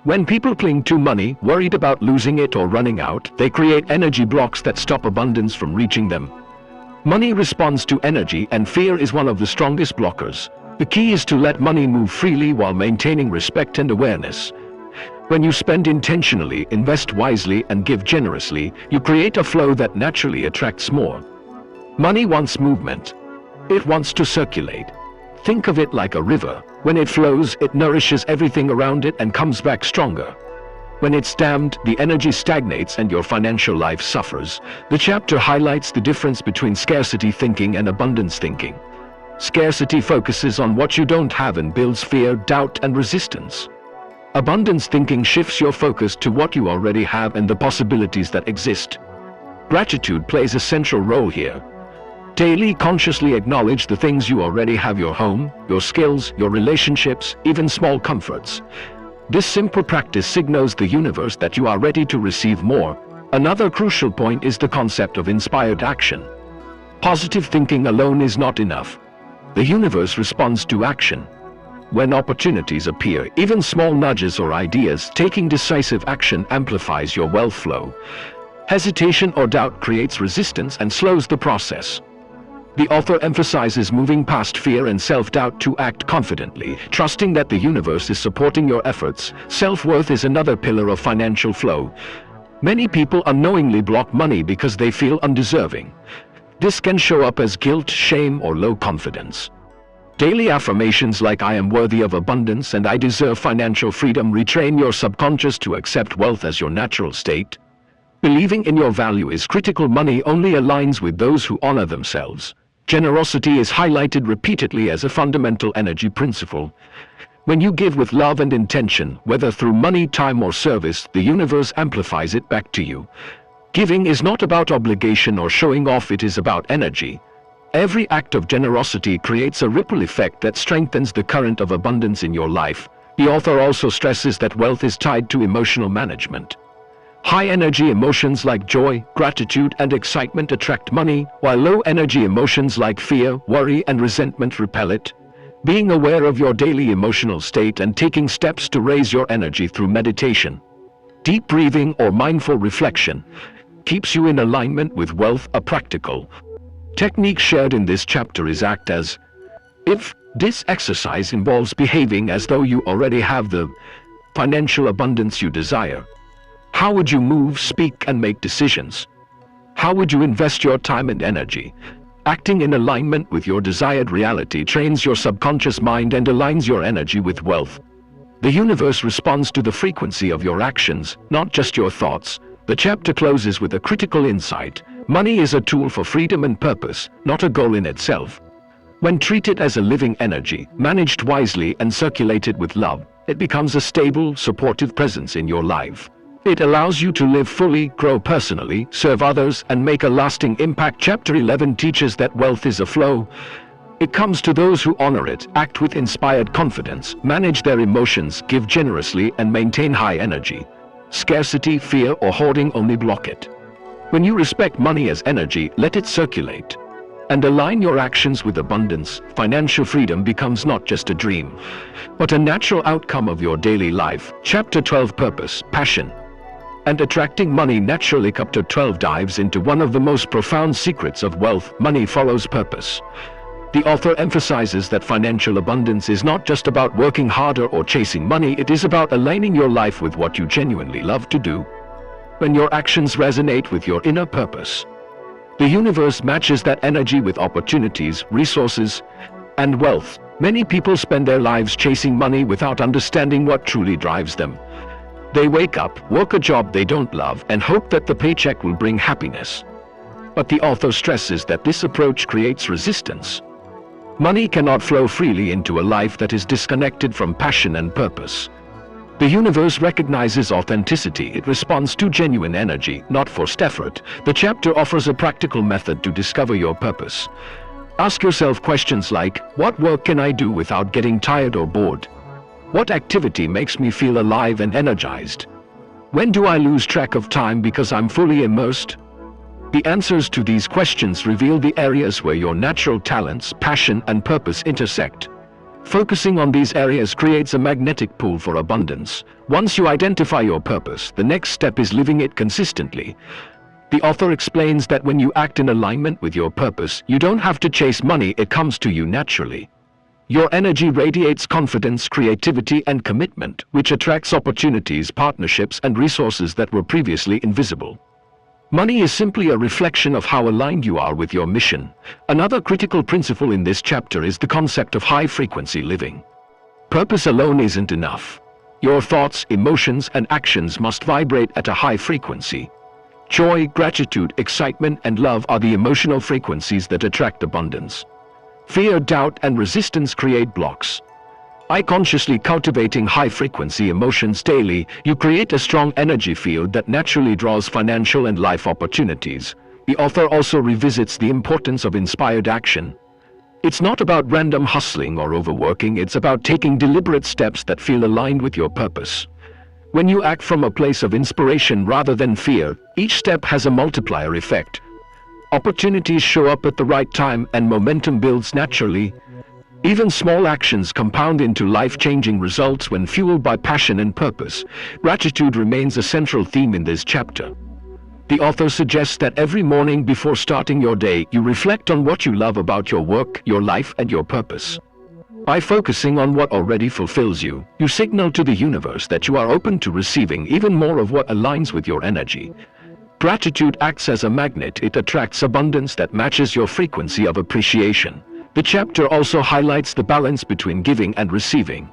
Speaker 1: When people cling to money, worried about losing it or running out, they create energy blocks that stop abundance from reaching them. Money responds to energy, and fear is one of the strongest blockers. The key is to let money move freely while maintaining respect and awareness. When you spend intentionally, invest wisely, and give generously, you create a flow that naturally attracts more. Money wants movement. It wants to circulate. Think of it like a river. When it flows, it nourishes everything around it and comes back stronger. When it's dammed, the energy stagnates and your financial life suffers. The chapter highlights the difference between scarcity thinking and abundance thinking. Scarcity focuses on what you don't have and builds fear, doubt, and resistance. Abundance thinking shifts your focus to what you already have and the possibilities that exist. Gratitude plays a central role here. Daily, consciously acknowledge the things you already have: your home, your skills, your relationships, even small comforts. This simple practice signals the universe that you are ready to receive more. Another crucial point is the concept of inspired action. Positive thinking alone is not enough. The universe responds to action. When opportunities appear, even small nudges or ideas, taking decisive action amplifies your wealth flow. Hesitation or doubt creates resistance and slows the process. The author emphasizes moving past fear and self-doubt to act confidently, trusting that the universe is supporting your efforts. Self-worth is another pillar of financial flow. Many people unknowingly block money because they feel undeserving. This can show up as guilt, shame, or low confidence. Daily affirmations like "I am worthy of abundance" and "I deserve financial freedom" retrain your subconscious to accept wealth as your natural state. Believing in your value is critical. Money only aligns with those who honor themselves. Generosity is highlighted repeatedly as a fundamental energy principle. When you give with love and intention, whether through money, time, or service, the universe amplifies it back to you. Giving is not about obligation or showing off, it is about energy. Every act of generosity creates a ripple effect that strengthens the current of abundance in your life. The author also stresses that wealth is tied to emotional management. High-energy emotions like joy, gratitude, and excitement attract money, while low-energy emotions like fear, worry, and resentment repel it. Being aware of your daily emotional state and taking steps to raise your energy through meditation, deep breathing, or mindful reflection keeps you in alignment with wealth. A practical technique shared in this chapter is act as if. This exercise involves behaving as though you already have the financial abundance you desire. How would you move, speak, and make decisions? How would you invest your time and energy? Acting in alignment with your desired reality trains your subconscious mind and aligns your energy with wealth. The universe responds to the frequency of your actions, not just your thoughts. The chapter closes with a critical insight. Money is a tool for freedom and purpose, not a goal in itself. When treated as a living energy, managed wisely, and circulated with love, it becomes a stable, supportive presence in your life. It allows you to live fully, grow personally, serve others, and make a lasting impact. Chapter 11 teaches that wealth is a flow. It comes to those who honor it, act with inspired confidence, manage their emotions, give generously, and maintain high energy. Scarcity, fear, or hoarding only block it. When you respect money as energy, let it circulate, and align your actions with abundance, financial freedom becomes not just a dream, but a natural outcome of your daily life. Chapter 12 Purpose, Passion, and Attracting Money naturally. Chapter 12 dives into one of the most profound secrets of wealth. Money follows purpose. The author emphasizes that financial abundance is not just about working harder or chasing money, it is about aligning your life with what you genuinely love to do. When your actions resonate with your inner purpose, the universe matches that energy with opportunities, resources, and wealth. Many people spend their lives chasing money without understanding what truly drives them. They wake up, work a job they don't love, and hope that the paycheck will bring happiness. But the author stresses that this approach creates resistance. Money cannot flow freely into a life that is disconnected from passion and purpose. The universe recognizes authenticity. It responds to genuine energy, not forced effort. The chapter offers a practical method to discover your purpose. Ask yourself questions like, what work can I do without getting tired or bored? What activity makes me feel alive and energized? When do I lose track of time because I'm fully immersed? The answers to these questions reveal the areas where your natural talents, passion, and purpose intersect. Focusing on these areas creates a magnetic pull for abundance. Once you identify your purpose, the next step is living it consistently. The author explains that when you act in alignment with your purpose, you don't have to chase money, it comes to you naturally. Your energy radiates confidence, creativity, and commitment, which attracts opportunities, partnerships, and resources that were previously invisible. Money is simply a reflection of how aligned you are with your mission. Another critical principle in this chapter is the concept of high-frequency living. Purpose alone isn't enough. Your thoughts, emotions, and actions must vibrate at a high frequency. Joy, gratitude, excitement, and love are the emotional frequencies that attract abundance. Fear, doubt, and resistance create blocks. By consciously cultivating high-frequency emotions daily, you create a strong energy field that naturally draws financial and life opportunities. The author also revisits the importance of inspired action. It's not about random hustling or overworking, it's about taking deliberate steps that feel aligned with your purpose. When you act from a place of inspiration rather than fear, each step has a multiplier effect. Opportunities show up at the right time and momentum builds naturally. Even small actions compound into life-changing results when fueled by passion and purpose. Gratitude remains a central theme in this chapter. The author suggests that every morning before starting your day, you reflect on what you love about your work, your life, and your purpose. By focusing on what already fulfills you, you signal to the universe that you are open to receiving even more of what aligns with your energy. Gratitude acts as a magnet. It attracts abundance that matches your frequency of appreciation. The chapter also highlights the balance between giving and receiving.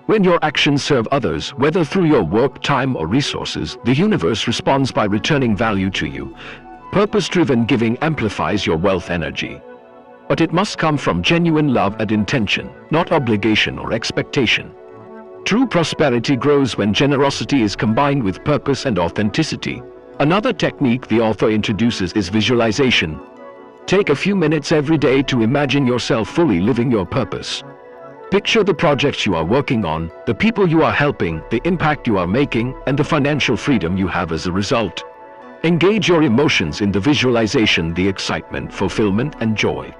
Speaker 1: When your actions serve others, whether through your work, time, or resources, the universe responds by returning value to you. Purpose-driven giving amplifies your wealth energy. But it must come from genuine love and intention, not obligation or expectation. True prosperity grows when generosity is combined with purpose and authenticity. Another technique the author introduces is visualization. Take a few minutes every day to imagine yourself fully living your purpose. Picture the projects you are working on, the people you are helping, the impact you are making, and the financial freedom you have as a result. Engage your emotions in the visualization, the excitement, fulfillment, and joy.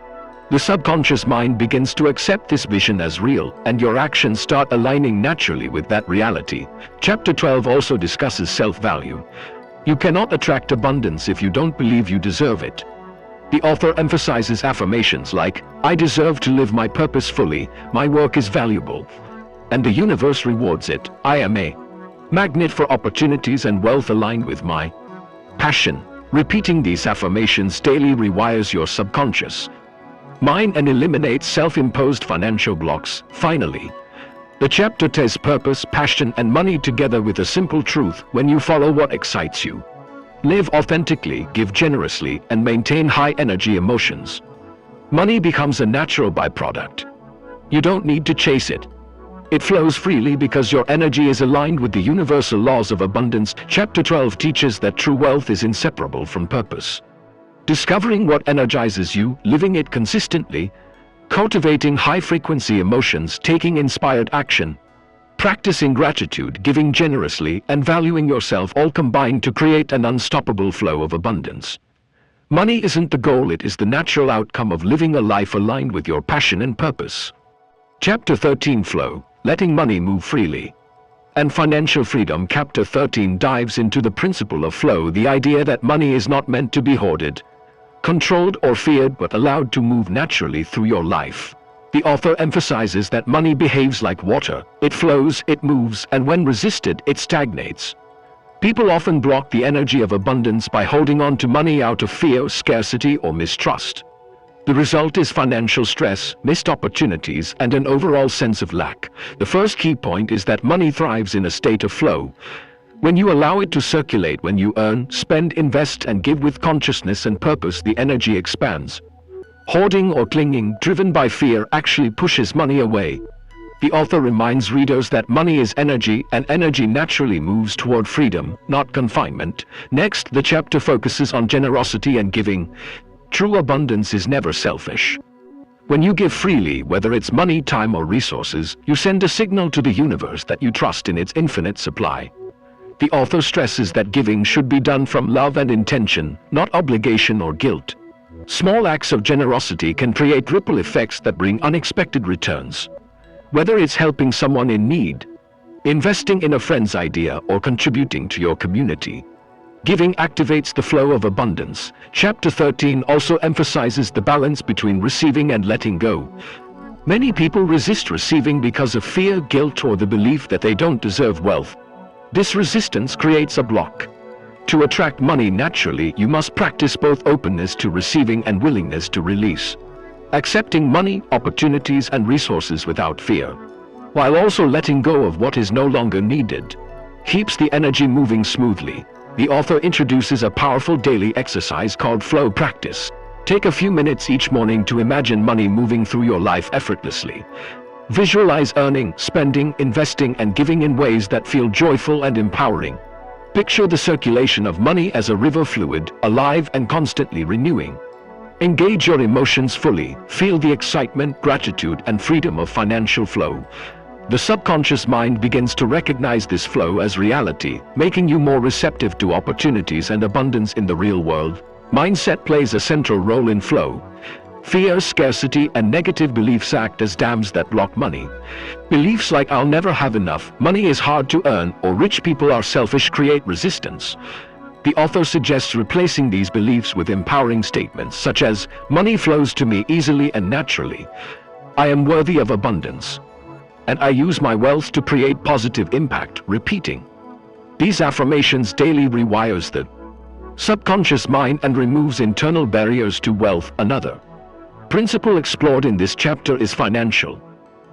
Speaker 1: The subconscious mind begins to accept this vision as real, and your actions start aligning naturally with that reality. Chapter 12 also discusses self-value. You cannot attract abundance if you don't believe you deserve it. The author emphasizes affirmations like, "I deserve to live my purpose fully, my work is valuable, and the universe rewards it. I am a magnet for opportunities and wealth aligned with my passion." Repeating these affirmations daily rewires your subconscious mind and eliminates self-imposed financial blocks. Finally, the chapter ties purpose, passion, and money together with a simple truth: when you follow what excites you, live authentically, give generously, and maintain high-energy emotions, money becomes a natural byproduct. You don't need to chase it. It flows freely because your energy is aligned with the universal laws of abundance. Chapter 12 teaches that true wealth is inseparable from purpose. Discovering what energizes you, living it consistently, cultivating high-frequency emotions, taking inspired action, practicing gratitude, giving generously, and valuing yourself all combine to create an unstoppable flow of abundance. Money isn't the goal, it is the natural outcome of living a life aligned with your passion and purpose. Chapter 13 Flow, letting money move freely. And financial freedom. Chapter 13 dives into the principle of flow, the idea that money is not meant to be hoarded, controlled, or feared, but allowed to move naturally through your life. The author emphasizes that money behaves like water. It flows, it moves, and when resisted, it stagnates. People often block the energy of abundance by holding on to money out of fear, scarcity, or mistrust. The result is financial stress, missed opportunities, and an overall sense of lack. The first key point is that money thrives in a state of flow. When you allow it to circulate, when you earn, spend, invest, and give with consciousness and purpose, the energy expands. Hoarding or clinging, driven by fear, actually pushes money away. The author reminds readers that money is energy, and energy naturally moves toward freedom, not confinement. Next, the chapter focuses on generosity and giving. True abundance is never selfish. When you give freely, whether it's money, time, or resources, you send a signal to the universe that you trust in its infinite supply. The author stresses that giving should be done from love and intention, not obligation or guilt. Small acts of generosity can create ripple effects that bring unexpected returns. Whether it's helping someone in need, investing in a friend's idea, or contributing to your community, giving activates the flow of abundance. Chapter 13 also emphasizes the balance between receiving and letting go. Many people resist receiving because of fear, guilt, or the belief that they don't deserve wealth. This resistance creates a block. To attract money naturally, you must practice both openness to receiving and willingness to release. Accepting money, opportunities, and resources without fear, while also letting go of what is no longer needed, keeps the energy moving smoothly. The author introduces a powerful daily exercise called flow practice. Take a few minutes each morning to imagine money moving through your life effortlessly. Visualize earning, spending, investing, and giving in ways that feel joyful and empowering. Picture the circulation of money as a river, fluid, alive, and constantly renewing. Engage your emotions fully. Feel the excitement, gratitude, and freedom of financial flow. The subconscious mind begins to recognize this flow as reality, making you more receptive to opportunities and abundance in the real world. Mindset plays a central role in flow. Fear, scarcity, and negative beliefs act as dams that block money. Beliefs like "I'll never have enough," "money is hard to earn," or "rich people are selfish" create resistance. The author suggests replacing these beliefs with empowering statements such as, "Money flows to me easily and naturally. I am worthy of abundance. And I use my wealth to create positive impact," repeating these affirmations daily rewires the subconscious mind and removes internal barriers to wealth. Another principle explored in this chapter is financial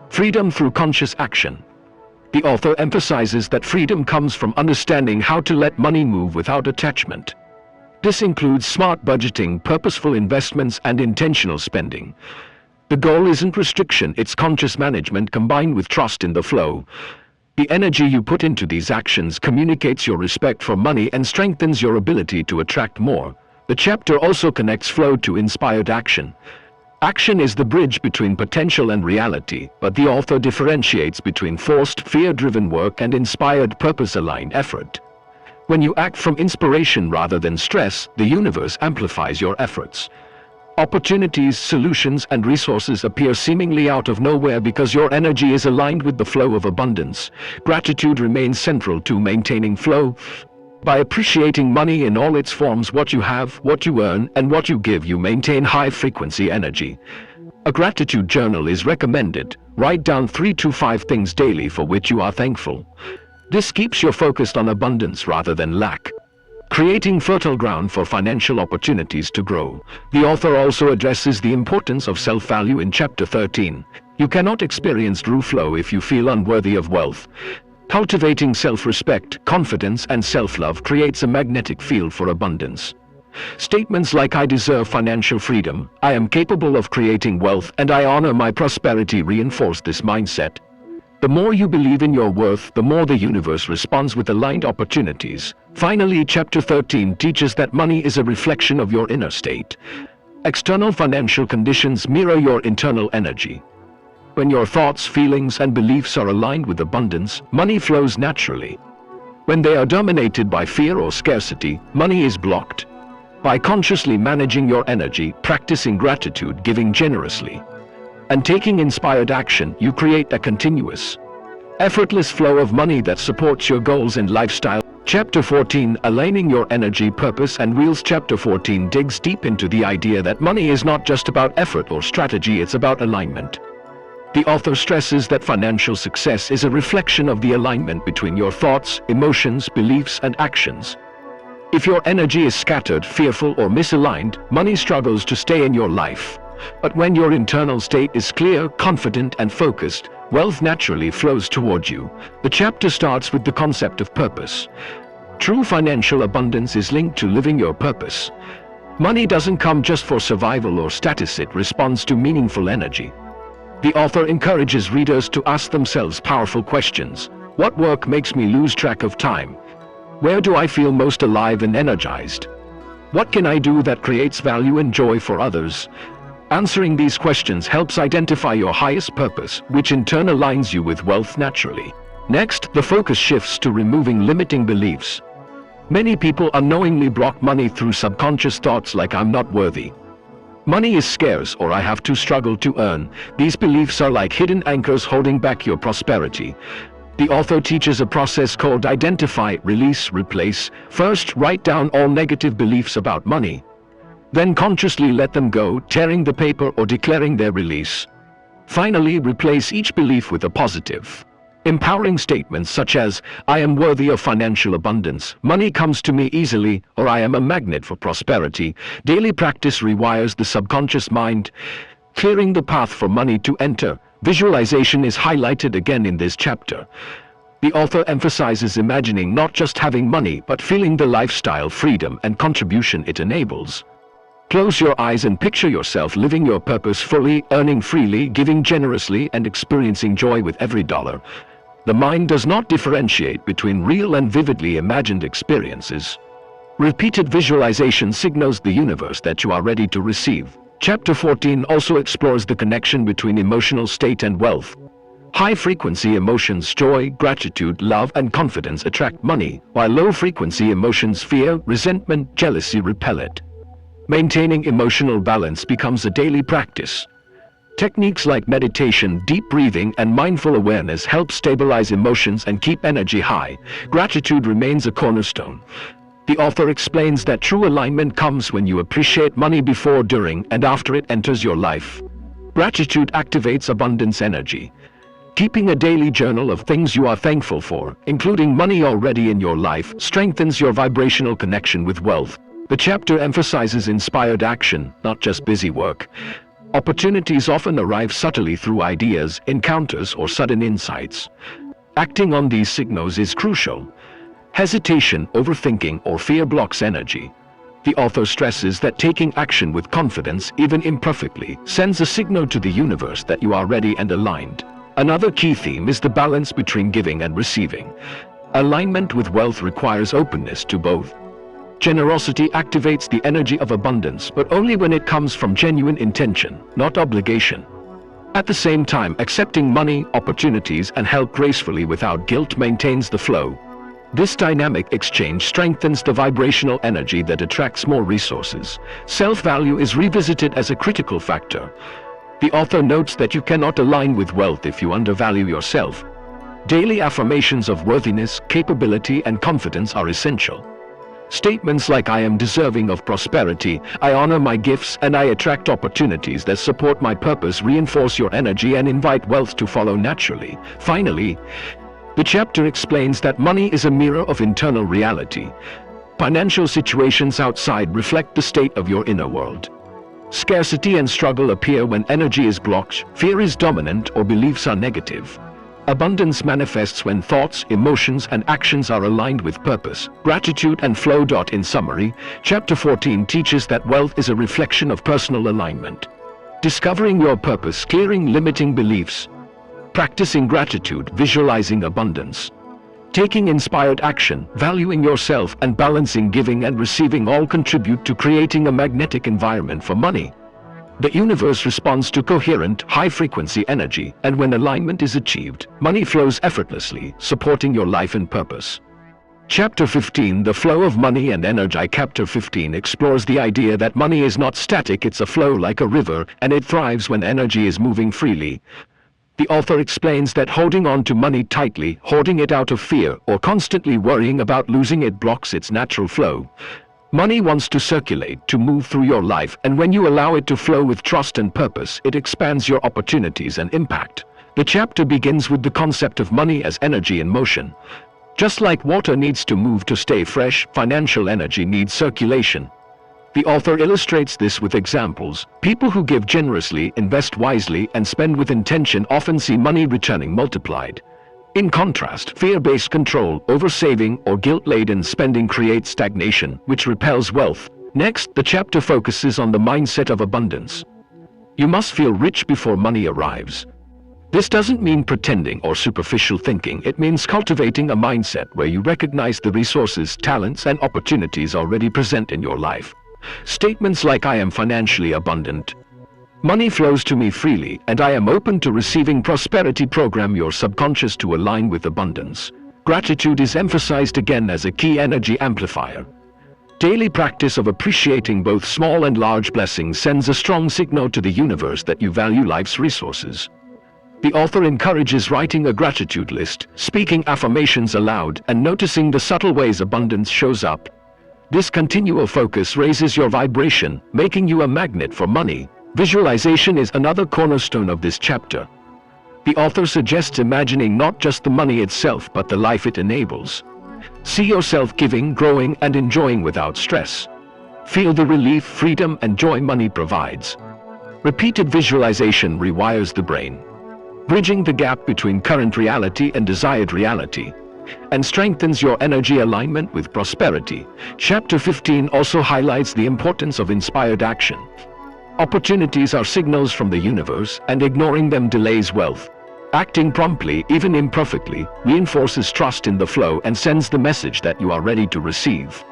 Speaker 1: freedom through conscious action. The author emphasizes that freedom comes from understanding how to let money move without attachment. This includes smart budgeting, purposeful investments, and intentional spending. The goal isn't restriction, it's conscious management combined with trust in the flow. The energy you put into these actions communicates your respect for money and strengthens your ability to attract more. The chapter also connects flow to inspired action. Action is the bridge between potential and reality, but the author differentiates between forced, fear-driven work and inspired, purpose-aligned effort. When you act from inspiration rather than stress, the universe amplifies your efforts. Opportunities, solutions, and resources appear seemingly out of nowhere because your energy is aligned with the flow of abundance. Gratitude remains central to maintaining flow. By appreciating money in all its forms, what you have, what you earn, and what you give, you maintain high-frequency energy. A gratitude journal is recommended. Write down 3 to 5 things daily for which you are thankful. This keeps you focused on abundance rather than lack, creating fertile ground for financial opportunities to grow. The author also addresses the importance of self-value in Chapter 13. You cannot experience true flow if you feel unworthy of wealth. Cultivating self-respect, confidence, and self-love creates a magnetic field for abundance. Statements like "I deserve financial freedom," "I am capable of creating wealth," and "I honor my prosperity" reinforce this mindset. The more you believe in your worth, the more the universe responds with aligned opportunities. Finally, Chapter 13 teaches that money is a reflection of your inner state. External financial conditions mirror your internal energy. When your thoughts, feelings, and beliefs are aligned with abundance, money flows naturally. When they are dominated by fear or scarcity, money is blocked. By consciously managing your energy, practicing gratitude, giving generously, and taking inspired action, you create a continuous, effortless flow of money that supports your goals and lifestyle. Chapter 14, Aligning Your Energy, Purpose, and Wheels. Chapter 14 digs deep into the idea that money is not just about effort or strategy, it's about alignment. The author stresses that financial success is a reflection of the alignment between your thoughts, emotions, beliefs, and actions. If your energy is scattered, fearful, or misaligned, money struggles to stay in your life. But when your internal state is clear, confident, and focused, wealth naturally flows toward you. The chapter starts with the concept of purpose. True financial abundance is linked to living your purpose. Money doesn't come just for survival or status, it responds to meaningful energy. The author encourages readers to ask themselves powerful questions. What work makes me lose track of time? Where do I feel most alive and energized? What can I do that creates value and joy for others? Answering these questions helps identify your highest purpose, which in turn aligns you with wealth naturally. Next, the focus shifts to removing limiting beliefs. Many people unknowingly block money through subconscious thoughts like "I'm not worthy," "Money is scarce," or "I have to struggle to earn." These beliefs are like hidden anchors holding back your prosperity. The author teaches a process called Identify, Release, Replace. First, write down all negative beliefs about money. Then consciously let them go, tearing the paper or declaring their release. Finally, replace each belief with a positive, empowering statements such as, "I am worthy of financial abundance," "Money comes to me easily," or "I am a magnet for prosperity." Daily practice rewires the subconscious mind, clearing the path for money to enter. Visualization is highlighted again in this chapter. The author emphasizes imagining not just having money, but feeling the lifestyle, freedom, and contribution it enables. Close your eyes and picture yourself living your purpose fully, earning freely, giving generously, and experiencing joy with every dollar. The mind does not differentiate between real and vividly imagined experiences. Repeated visualization signals the universe that you are ready to receive. Chapter 14 also explores the connection between emotional state and wealth. High-frequency emotions, joy, gratitude, love, and confidence, attract money, while low-frequency emotions, fear, resentment, jealousy, repel it. Maintaining emotional balance becomes a daily practice. Techniques like meditation, deep breathing, and mindful awareness help stabilize emotions and keep energy high. Gratitude remains a cornerstone. The author explains that true alignment comes when you appreciate money before, during, and after it enters your life. Gratitude activates abundance energy. Keeping a daily journal of things you are thankful for, including money already in your life, strengthens your vibrational connection with wealth. The chapter emphasizes inspired action, not just busy work. Opportunities often arrive subtly through ideas, encounters, or sudden insights. Acting on these signals is crucial. Hesitation, overthinking, or fear blocks energy. The author stresses that taking action with confidence, even imperfectly, sends a signal to the universe that you are ready and aligned. Another key theme is the balance between giving and receiving. Alignment with wealth requires openness to both. Generosity activates the energy of abundance, but only when it comes from genuine intention, not obligation. At the same time, accepting money, opportunities, and help gracefully without guilt maintains the flow. This dynamic exchange strengthens the vibrational energy that attracts more resources. Self-value is revisited as a critical factor. The author notes that you cannot align with wealth if you undervalue yourself. Daily affirmations of worthiness, capability, and confidence are essential. Statements like "I am deserving of prosperity," "I honor my gifts," and "I attract opportunities that support my purpose" reinforce your energy and invite wealth to follow naturally. Finally, the chapter explains that money is a mirror of internal reality. Financial situations outside reflect the state of your inner world. Scarcity and struggle appear when energy is blocked, fear is dominant, or beliefs are negative. Abundance manifests when thoughts, emotions, and actions are aligned with purpose, gratitude, and flow. In summary, Chapter 14 teaches that wealth is a reflection of personal alignment. Discovering your purpose, clearing limiting beliefs, practicing gratitude, visualizing abundance, taking inspired action, valuing yourself, and balancing giving and receiving all contribute to creating a magnetic environment for money. The universe responds to coherent, high-frequency energy, and when alignment is achieved, money flows effortlessly, supporting your life and purpose. Chapter 15, The Flow of Money and Energy. Chapter 15 explores the idea that money is not static, it's a flow like a river, and it thrives when energy is moving freely. The author explains that holding on to money tightly, hoarding it out of fear, or constantly worrying about losing it blocks its natural flow. Money wants to circulate, to move through your life, and when you allow it to flow with trust and purpose, it expands your opportunities and impact. The chapter begins with the concept of money as energy in motion. Just like water needs to move to stay fresh, financial energy needs circulation. The author illustrates this with examples. People who give generously, invest wisely, and spend with intention often see money returning multiplied. In contrast, fear-based control, oversaving, or guilt-laden spending creates stagnation, which repels wealth. Next, the chapter focuses on the mindset of abundance. You must feel rich before money arrives. This doesn't mean pretending or superficial thinking. It means cultivating a mindset where you recognize the resources, talents, and opportunities already present in your life. Statements like "I am financially abundant," "Money flows to me freely," and "I am open to receiving prosperity" program your subconscious to align with abundance. Gratitude is emphasized again as a key energy amplifier. Daily practice of appreciating both small and large blessings sends a strong signal to the universe that you value life's resources. The author encourages writing a gratitude list, speaking affirmations aloud, and noticing the subtle ways abundance shows up. This continual focus raises your vibration, making you a magnet for money. Visualization is another cornerstone of this chapter. The author suggests imagining not just the money itself but the life it enables. See yourself giving, growing, and enjoying without stress. Feel the relief, freedom, and joy money provides. Repeated visualization rewires the brain, bridging the gap between current reality and desired reality, and strengthens your energy alignment with prosperity. Chapter 15 also highlights the importance of inspired action. Opportunities are signals from the universe, and ignoring them delays wealth. Acting promptly, even imperfectly, reinforces trust in the flow and sends the message that you are ready to receive.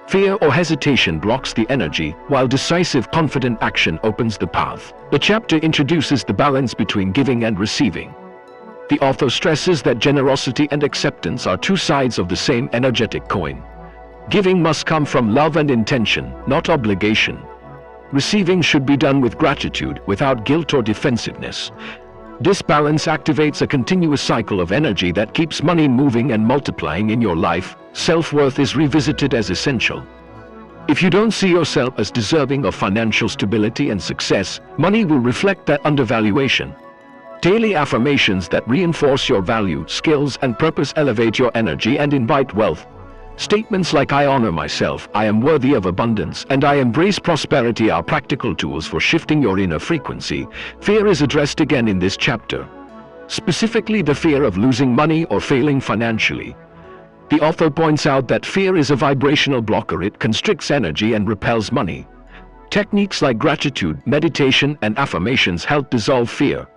Speaker 1: Fear or hesitation blocks the energy, while decisive, confident action opens the path. The chapter introduces the balance between giving and receiving. The author stresses that generosity and acceptance are two sides of the same energetic coin. Giving must come from love and intention, not obligation. Receiving should be done with gratitude, without guilt or defensiveness. This balance activates a continuous cycle of energy that keeps money moving and multiplying in your life. Self-worth is revisited as essential. If you don't see yourself as deserving of financial stability and success, money will reflect that undervaluation. Daily affirmations that reinforce your value, skills, and purpose elevate your energy and invite wealth. Statements like "I honor myself," "I am worthy of abundance," and "I embrace prosperity" are practical tools for shifting your inner frequency. Fear is addressed again in this chapter, specifically the fear of losing money or failing financially. The author points out that fear is a vibrational blocker. It constricts energy and repels money. Techniques like gratitude, meditation, and affirmations help dissolve fear,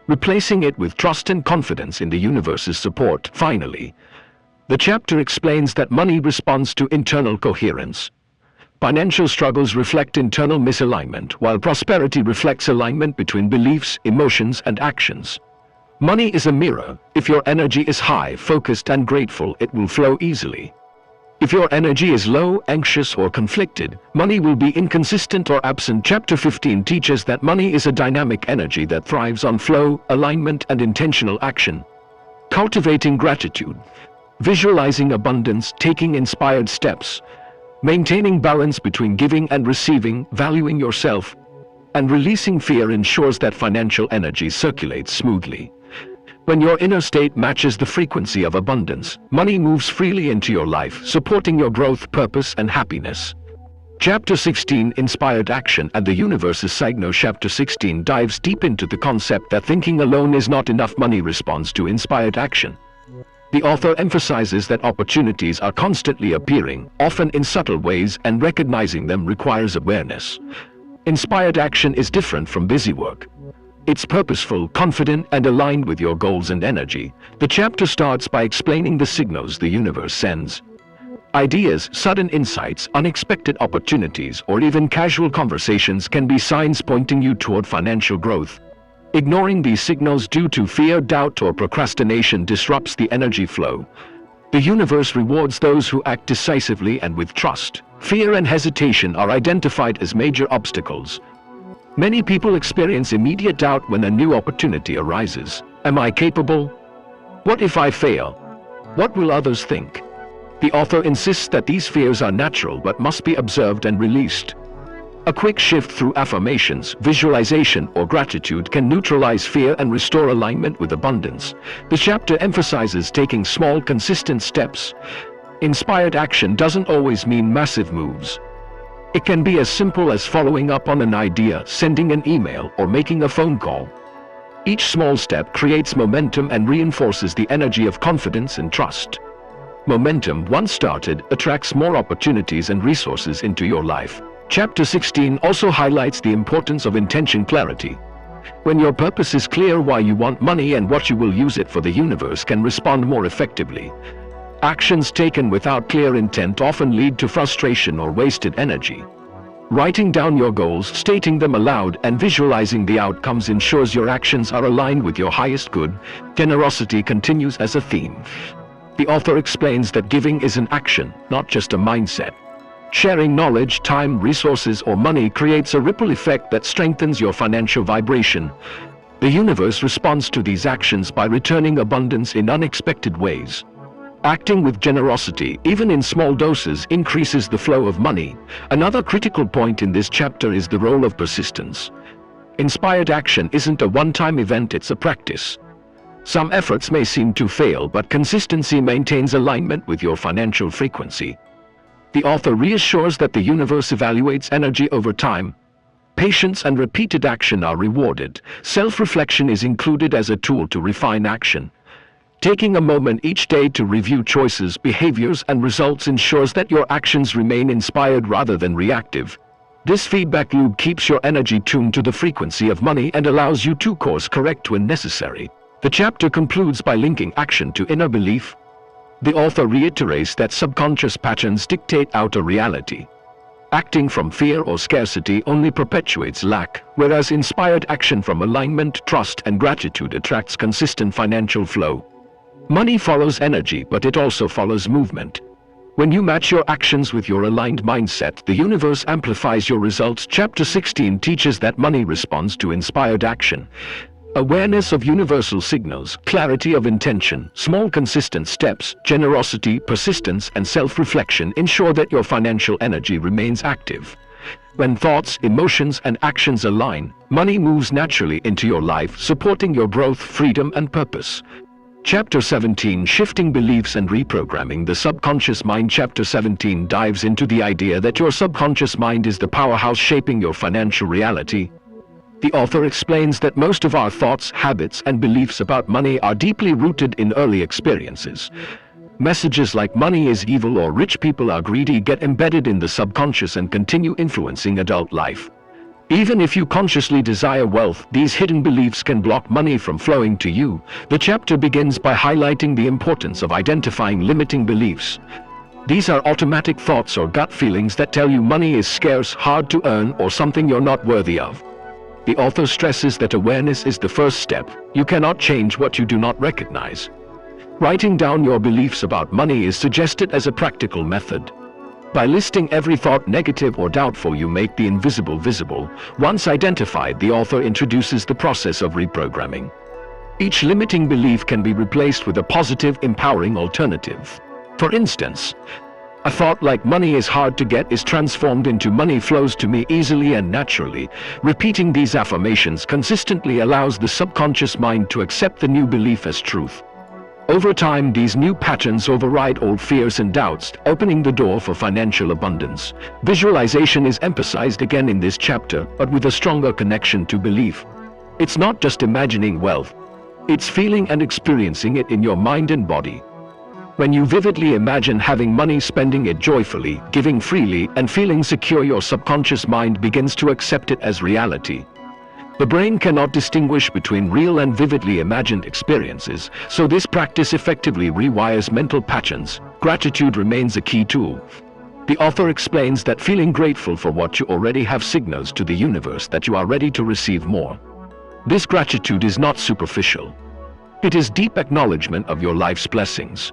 Speaker 1: replacing it with trust and confidence in the universe's support. Finally, the chapter explains that money responds to internal coherence. Financial struggles reflect internal misalignment, while prosperity reflects alignment between beliefs, emotions, and actions. Money is a mirror. If your energy is high, focused, and grateful, it will flow easily. If your energy is low, anxious, or conflicted, money will be inconsistent or absent. Chapter 15 teaches that money is a dynamic energy that thrives on flow, alignment, and intentional action. Cultivating gratitude, visualizing abundance, taking inspired steps, maintaining balance between giving and receiving, valuing yourself, and releasing fear ensures that financial energy circulates smoothly. When your inner state matches the frequency of abundance, money moves freely into your life, supporting your growth, purpose, and happiness. Chapter 16, Inspired Action and the Universe's Signal. Chapter 16 dives deep into the concept that thinking alone is not enough. Money responds to inspired action. The author emphasizes that opportunities are constantly appearing, often in subtle ways, and recognizing them requires awareness. Inspired action is different from busy work. It's purposeful, confident, and aligned with your goals and energy. The chapter starts by explaining the signals the universe sends. Ideas, sudden insights, unexpected opportunities, or even casual conversations can be signs pointing you toward financial growth. Ignoring these signals due to fear, doubt, or procrastination disrupts the energy flow. The universe rewards those who act decisively and with trust. Fear and hesitation are identified as major obstacles. Many people experience immediate doubt when a new opportunity arises. Am I capable? What if I fail? What will others think? The author insists that these fears are natural but must be observed and released. A quick shift through affirmations, visualization, or gratitude can neutralize fear and restore alignment with abundance. The chapter emphasizes taking small, consistent steps. Inspired action doesn't always mean massive moves. It can be as simple as following up on an idea, sending an email, or making a phone call. Each small step creates momentum and reinforces the energy of confidence and trust. Momentum, once started, attracts more opportunities and resources into your life. Chapter 16 also highlights the importance of intention clarity. When your purpose is clear, why you want money and what you will use it for, the universe can respond more effectively. Actions taken without clear intent often lead to frustration or wasted energy. Writing down your goals, stating them aloud, and visualizing the outcomes ensures your actions are aligned with your highest good. Generosity continues as a theme. The author explains that giving is an action, not just a mindset. Sharing knowledge, time, resources, or money creates a ripple effect that strengthens your financial vibration. The universe responds to these actions by returning abundance in unexpected ways. Acting with generosity, even in small doses, increases the flow of money. Another critical point in this chapter is the role of persistence. Inspired action isn't a one-time event, it's a practice. Some efforts may seem to fail, but consistency maintains alignment with your financial frequency. The author reassures that the universe evaluates energy over time. Patience and repeated action are rewarded. Self-reflection is included as a tool to refine action. Taking a moment each day to review choices, behaviors, and results ensures that your actions remain inspired rather than reactive. This feedback loop keeps your energy tuned to the frequency of money and allows you to course correct when necessary. The chapter concludes by linking action to inner belief. The author reiterates that subconscious patterns dictate outer reality. Acting from fear or scarcity only perpetuates lack, whereas inspired action from alignment, trust, and gratitude attracts consistent financial flow. Money follows energy, but it also follows movement. When you match your actions with your aligned mindset, the universe amplifies your results. Chapter 16 teaches that money responds to inspired action. Awareness of universal signals, clarity of intention, small consistent steps, generosity, persistence, and self-reflection ensure that your financial energy remains active. When thoughts, emotions, and actions align, money moves naturally into your life, supporting your growth, freedom, and purpose. Chapter 17: Shifting Beliefs and Reprogramming the Subconscious Mind. Chapter 17 dives into the idea that your subconscious mind is the powerhouse shaping your financial reality. The author explains that most of our thoughts, habits, and beliefs about money are deeply rooted in early experiences. Messages like money is evil or rich people are greedy get embedded in the subconscious and continue influencing adult life. Even if you consciously desire wealth, these hidden beliefs can block money from flowing to you. The chapter begins by highlighting the importance of identifying limiting beliefs. These are automatic thoughts or gut feelings that tell you money is scarce, hard to earn, or something you're not worthy of. The author stresses that awareness is the first step. You cannot change what you do not recognize. Writing down your beliefs about money is suggested as a practical method. By listing every thought, negative or doubtful, you make the invisible visible. Once identified, the author introduces the process of reprogramming. Each limiting belief can be replaced with a positive, empowering alternative. For instance, a thought like money is hard to get is transformed into money flows to me easily and naturally. Repeating these affirmations consistently allows the subconscious mind to accept the new belief as truth. Over time, these new patterns override old fears and doubts, opening the door for financial abundance. Visualization is emphasized again in this chapter, but with a stronger connection to belief. It's not just imagining wealth, it's feeling and experiencing it in your mind and body. When you vividly imagine having money, spending it joyfully, giving freely, and feeling secure, your subconscious mind begins to accept it as reality. The brain cannot distinguish between real and vividly imagined experiences, so this practice effectively rewires mental patterns. Gratitude remains a key tool. The author explains that feeling grateful for what you already have signals to the universe that you are ready to receive more. This gratitude is not superficial. It is deep acknowledgement of your life's blessings.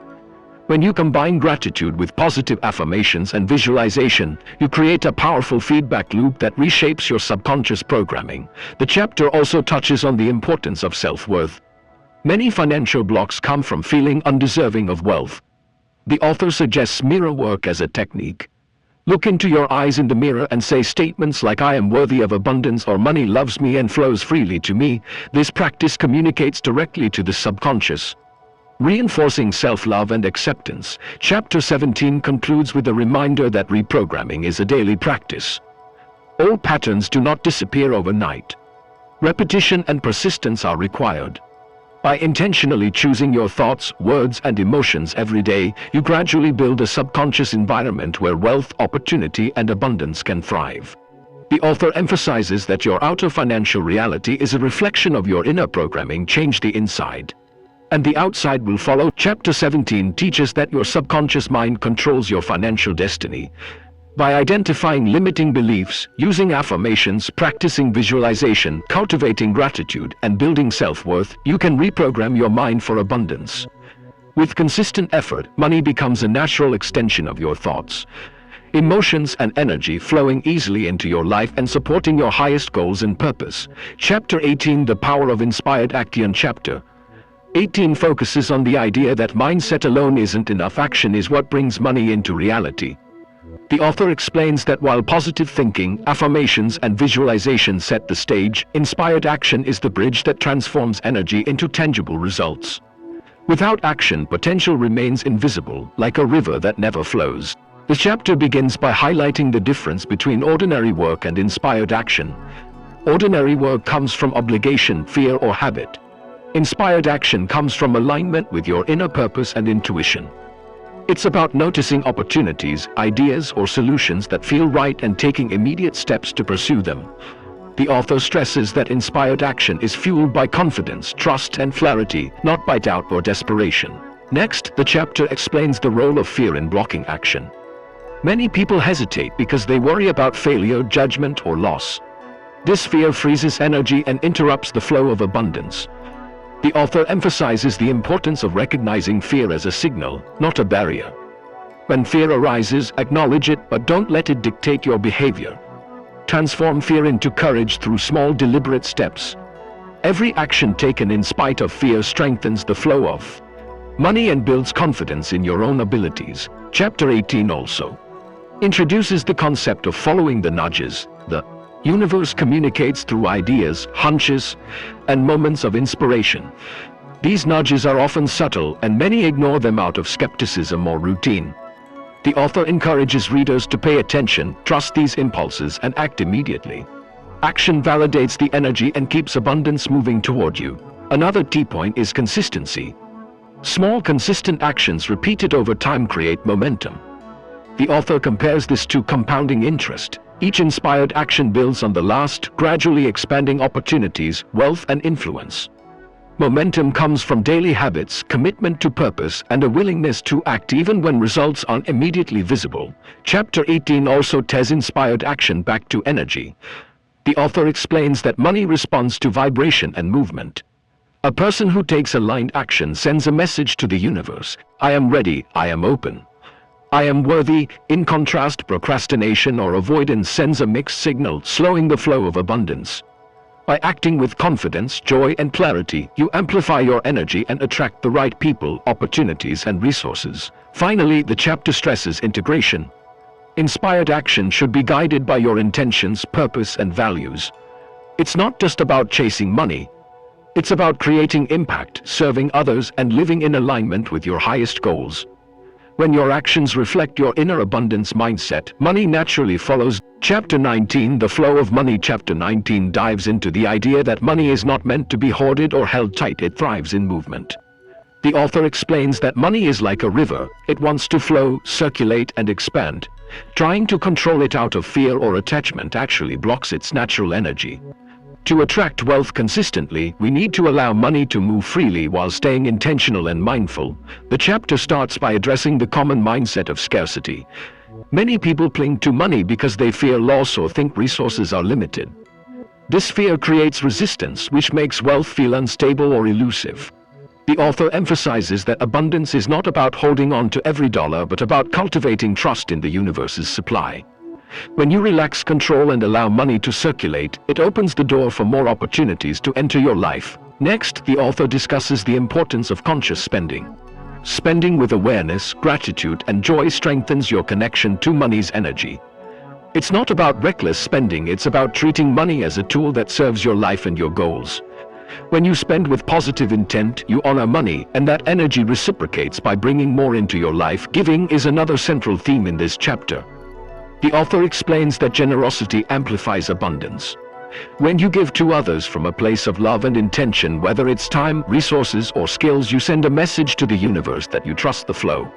Speaker 1: When you combine gratitude with positive affirmations and visualization, you create a powerful feedback loop that reshapes your subconscious programming. The chapter also touches on the importance of self-worth. Many financial blocks come from feeling undeserving of wealth. The author suggests mirror work as a technique. Look into your eyes in the mirror and say statements like, "I am worthy of abundance," or "Money loves me and flows freely to me." This practice communicates directly to the subconscious, reinforcing self-love and acceptance. Chapter 17 concludes with a reminder that reprogramming is a daily practice. Old patterns do not disappear overnight. Repetition and persistence are required. By intentionally choosing your thoughts, words, and emotions every day, you gradually build a subconscious environment where wealth, opportunity, and abundance can thrive. The author emphasizes that your outer financial reality is a reflection of your inner programming. Change the inside, and the outside will follow. Chapter 17 teaches that your subconscious mind controls your financial destiny. By identifying limiting beliefs, using affirmations, practicing visualization, cultivating gratitude, and building self-worth, you can reprogram your mind for abundance. With consistent effort, money becomes a natural extension of your thoughts, emotions, and energy, flowing easily into your life and supporting your highest goals and purpose. Chapter 18: The Power of Inspired Action. Chapter 18 focuses on the idea that mindset alone isn't enough. Action is what brings money into reality. The author explains that while positive thinking, affirmations, and visualization set the stage, inspired action is the bridge that transforms energy into tangible results. Without action, potential remains invisible, like a river that never flows. The chapter begins by highlighting the difference between ordinary work and inspired action. Ordinary work comes from obligation, fear, or habit. Inspired action comes from alignment with your inner purpose and intuition. It's about noticing opportunities, ideas, or solutions that feel right and taking immediate steps to pursue them. The author stresses that inspired action is fueled by confidence, trust, and clarity, not by doubt or desperation. Next, the chapter explains the role of fear in blocking action. Many people hesitate because they worry about failure, judgment, or loss. This fear freezes energy and interrupts the flow of abundance. The author emphasizes the importance of recognizing fear as a signal, not a barrier. When fear arises, acknowledge it, but don't let it dictate your behavior. Transform fear into courage through small, deliberate steps. Every action taken in spite of fear strengthens the flow of money and builds confidence in your own abilities. Chapter 18 also introduces the concept of following the nudges. The universe communicates through ideas, hunches, and moments of inspiration. These nudges are often subtle, and many ignore them out of skepticism or routine. The author encourages readers to pay attention, trust these impulses, and act immediately. Action validates the energy and keeps abundance moving toward you. Another key point is consistency. Small, consistent actions repeated over time create momentum. The author compares this to compounding interest. Each inspired action builds on the last, gradually expanding opportunities, wealth, and influence. Momentum comes from daily habits, commitment to purpose, and a willingness to act even when results aren't immediately visible. Chapter 18 also ties inspired action back to energy. The author explains that money responds to vibration and movement. A person who takes aligned action sends a message to the universe: I am ready, I am open, I am worthy. In contrast, procrastination or avoidance sends a mixed signal, slowing the flow of abundance. By acting with confidence, joy, and clarity, you amplify your energy and attract the right people, opportunities, and resources. Finally, the chapter stresses integration. Inspired action should be guided by your intentions, purpose, and values. It's not just about chasing money. It's about creating impact, serving others, and living in alignment with your highest goals. When your actions reflect your inner abundance mindset, money naturally follows. Chapter 19, The Flow of Money. Chapter 19 dives into the idea that money is not meant to be hoarded or held tight. It thrives in movement. The author explains that money is like a river. It wants to flow, circulate, and expand. Trying to control it out of fear or attachment actually blocks its natural energy. To attract wealth consistently, we need to allow money to move freely while staying intentional and mindful. The chapter starts by addressing the common mindset of scarcity. Many people cling to money because they fear loss or think resources are limited. This fear creates resistance, which makes wealth feel unstable or elusive. The author emphasizes that abundance is not about holding on to every dollar, but about cultivating trust in the universe's supply. When you relax control and allow money to circulate, it opens the door for more opportunities to enter your life. Next, the author discusses the importance of conscious spending. Spending with awareness, gratitude, and joy strengthens your connection to money's energy. It's not about reckless spending, it's about treating money as a tool that serves your life and your goals. When you spend with positive intent, you honor money, and that energy reciprocates by bringing more into your life. Giving is another central theme in this chapter. The author explains that generosity amplifies abundance. When you give to others from a place of love and intention, whether it's time, resources, or skills, you send a message to the universe that you trust the flow.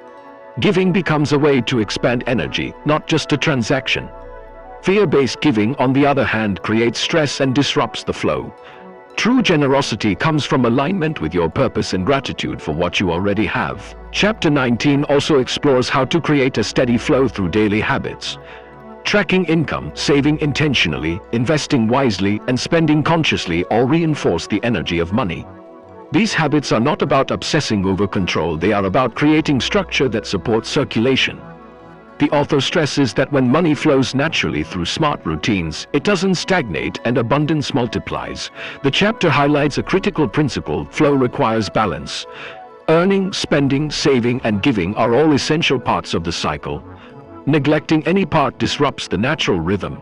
Speaker 1: Giving becomes a way to expand energy, not just a transaction. Fear-based giving, on the other hand, creates stress and disrupts the flow. True generosity comes from alignment with your purpose and gratitude for what you already have. Chapter 19 also explores how to create a steady flow through daily habits. Tracking income, saving intentionally, investing wisely, and spending consciously all reinforce the energy of money. These habits are not about obsessing over control, they are about creating structure that supports circulation. The author stresses that when money flows naturally through smart routines, it doesn't stagnate and abundance multiplies. The chapter highlights a critical principle: flow requires balance. Earning, spending, saving, and giving are all essential parts of the cycle. Neglecting any part disrupts the natural rhythm.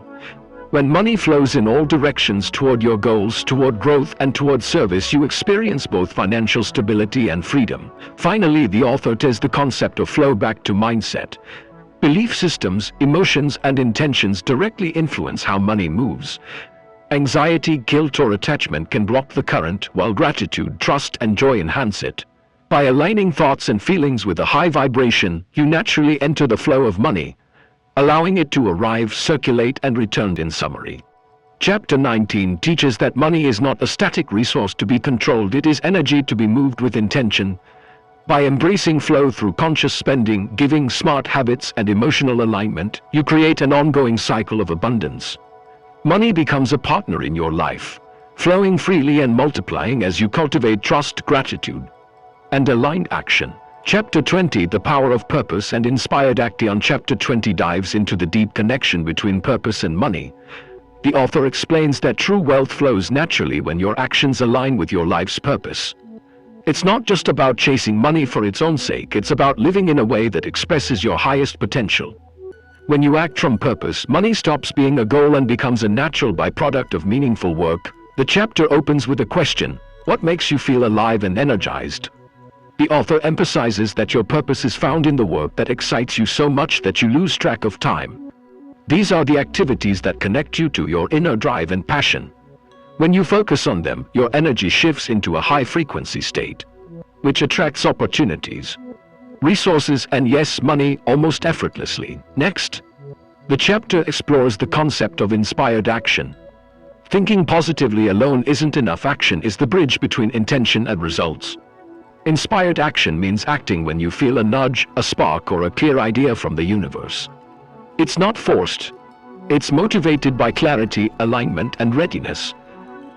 Speaker 1: When money flows in all directions toward your goals, toward growth, and toward service, you experience both financial stability and freedom. Finally, the author ties the concept of flow back to mindset. Belief systems, emotions, and intentions directly influence how money moves. Anxiety, guilt, or attachment can block the current, while gratitude, trust, and joy enhance it. By aligning thoughts and feelings with a high vibration, you naturally enter the flow of money, allowing it to arrive, circulate, and return. In summary, Chapter 19 teaches that money is not a static resource to be controlled, it is energy to be moved with intention. By embracing flow through conscious spending, giving, smart habits, and emotional alignment, you create an ongoing cycle of abundance. Money becomes a partner in your life, flowing freely and multiplying as you cultivate trust, gratitude, and aligned action. Chapter 20, The Power of Purpose and Inspired Action. Chapter 20 dives into the deep connection between purpose and money. The author explains that true wealth flows naturally when your actions align with your life's purpose. It's not just about chasing money for its own sake, it's about living in a way that expresses your highest potential. When you act from purpose, money stops being a goal and becomes a natural byproduct of meaningful work. The chapter opens with a question: what makes you feel alive and energized? The author emphasizes that your purpose is found in the work that excites you so much that you lose track of time. These are the activities that connect you to your inner drive and passion. When you focus on them, your energy shifts into a high-frequency state, which attracts opportunities, resources, and yes, money almost effortlessly. Next, the chapter explores the concept of inspired action. Thinking positively alone isn't enough. Action is the bridge between intention and results. Inspired action means acting when you feel a nudge, a spark, or a clear idea from the universe. It's not forced. It's motivated by clarity, alignment, and readiness.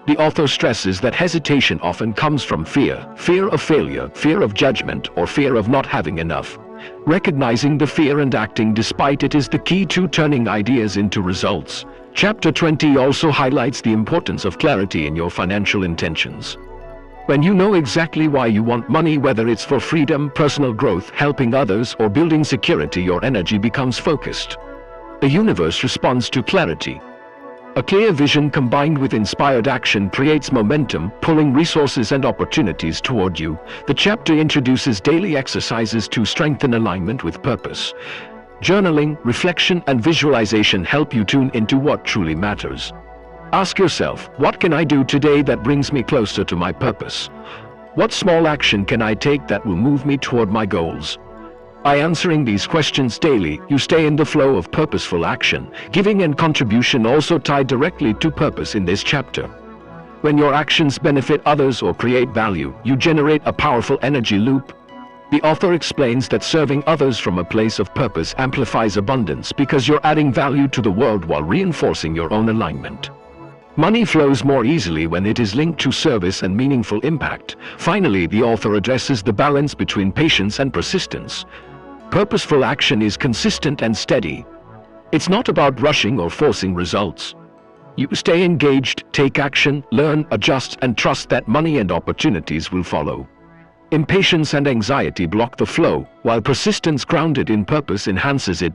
Speaker 1: The author stresses that hesitation often comes from fear of failure, fear of judgment, or fear of not having enough. Recognizing the fear and acting despite it is the key to turning ideas into results. Chapter 20 also highlights the importance of clarity in your financial intentions. When you know exactly why you want money, whether it's for freedom, personal growth, helping others, or building security, your energy becomes focused. The universe responds to clarity. A clear vision combined with inspired action creates momentum, pulling resources and opportunities toward you. The chapter introduces daily exercises to strengthen alignment with purpose. Journaling, reflection, and visualization help you tune into what truly matters. Ask yourself, what can I do today that brings me closer to my purpose? What small action can I take that will move me toward my goals? By answering these questions daily, you stay in the flow of purposeful action. Giving and contribution also tie directly to purpose in this chapter. When your actions benefit others or create value, you generate a powerful energy loop. The author explains that serving others from a place of purpose amplifies abundance because you're adding value to the world while reinforcing your own alignment. Money flows more easily when it is linked to service and meaningful impact. Finally, the author addresses the balance between patience and persistence. Purposeful action is consistent and steady. It's not about rushing or forcing results. You stay engaged, take action, learn, adjust, and trust that money and opportunities will follow. Impatience and anxiety block the flow, while persistence grounded in purpose enhances it.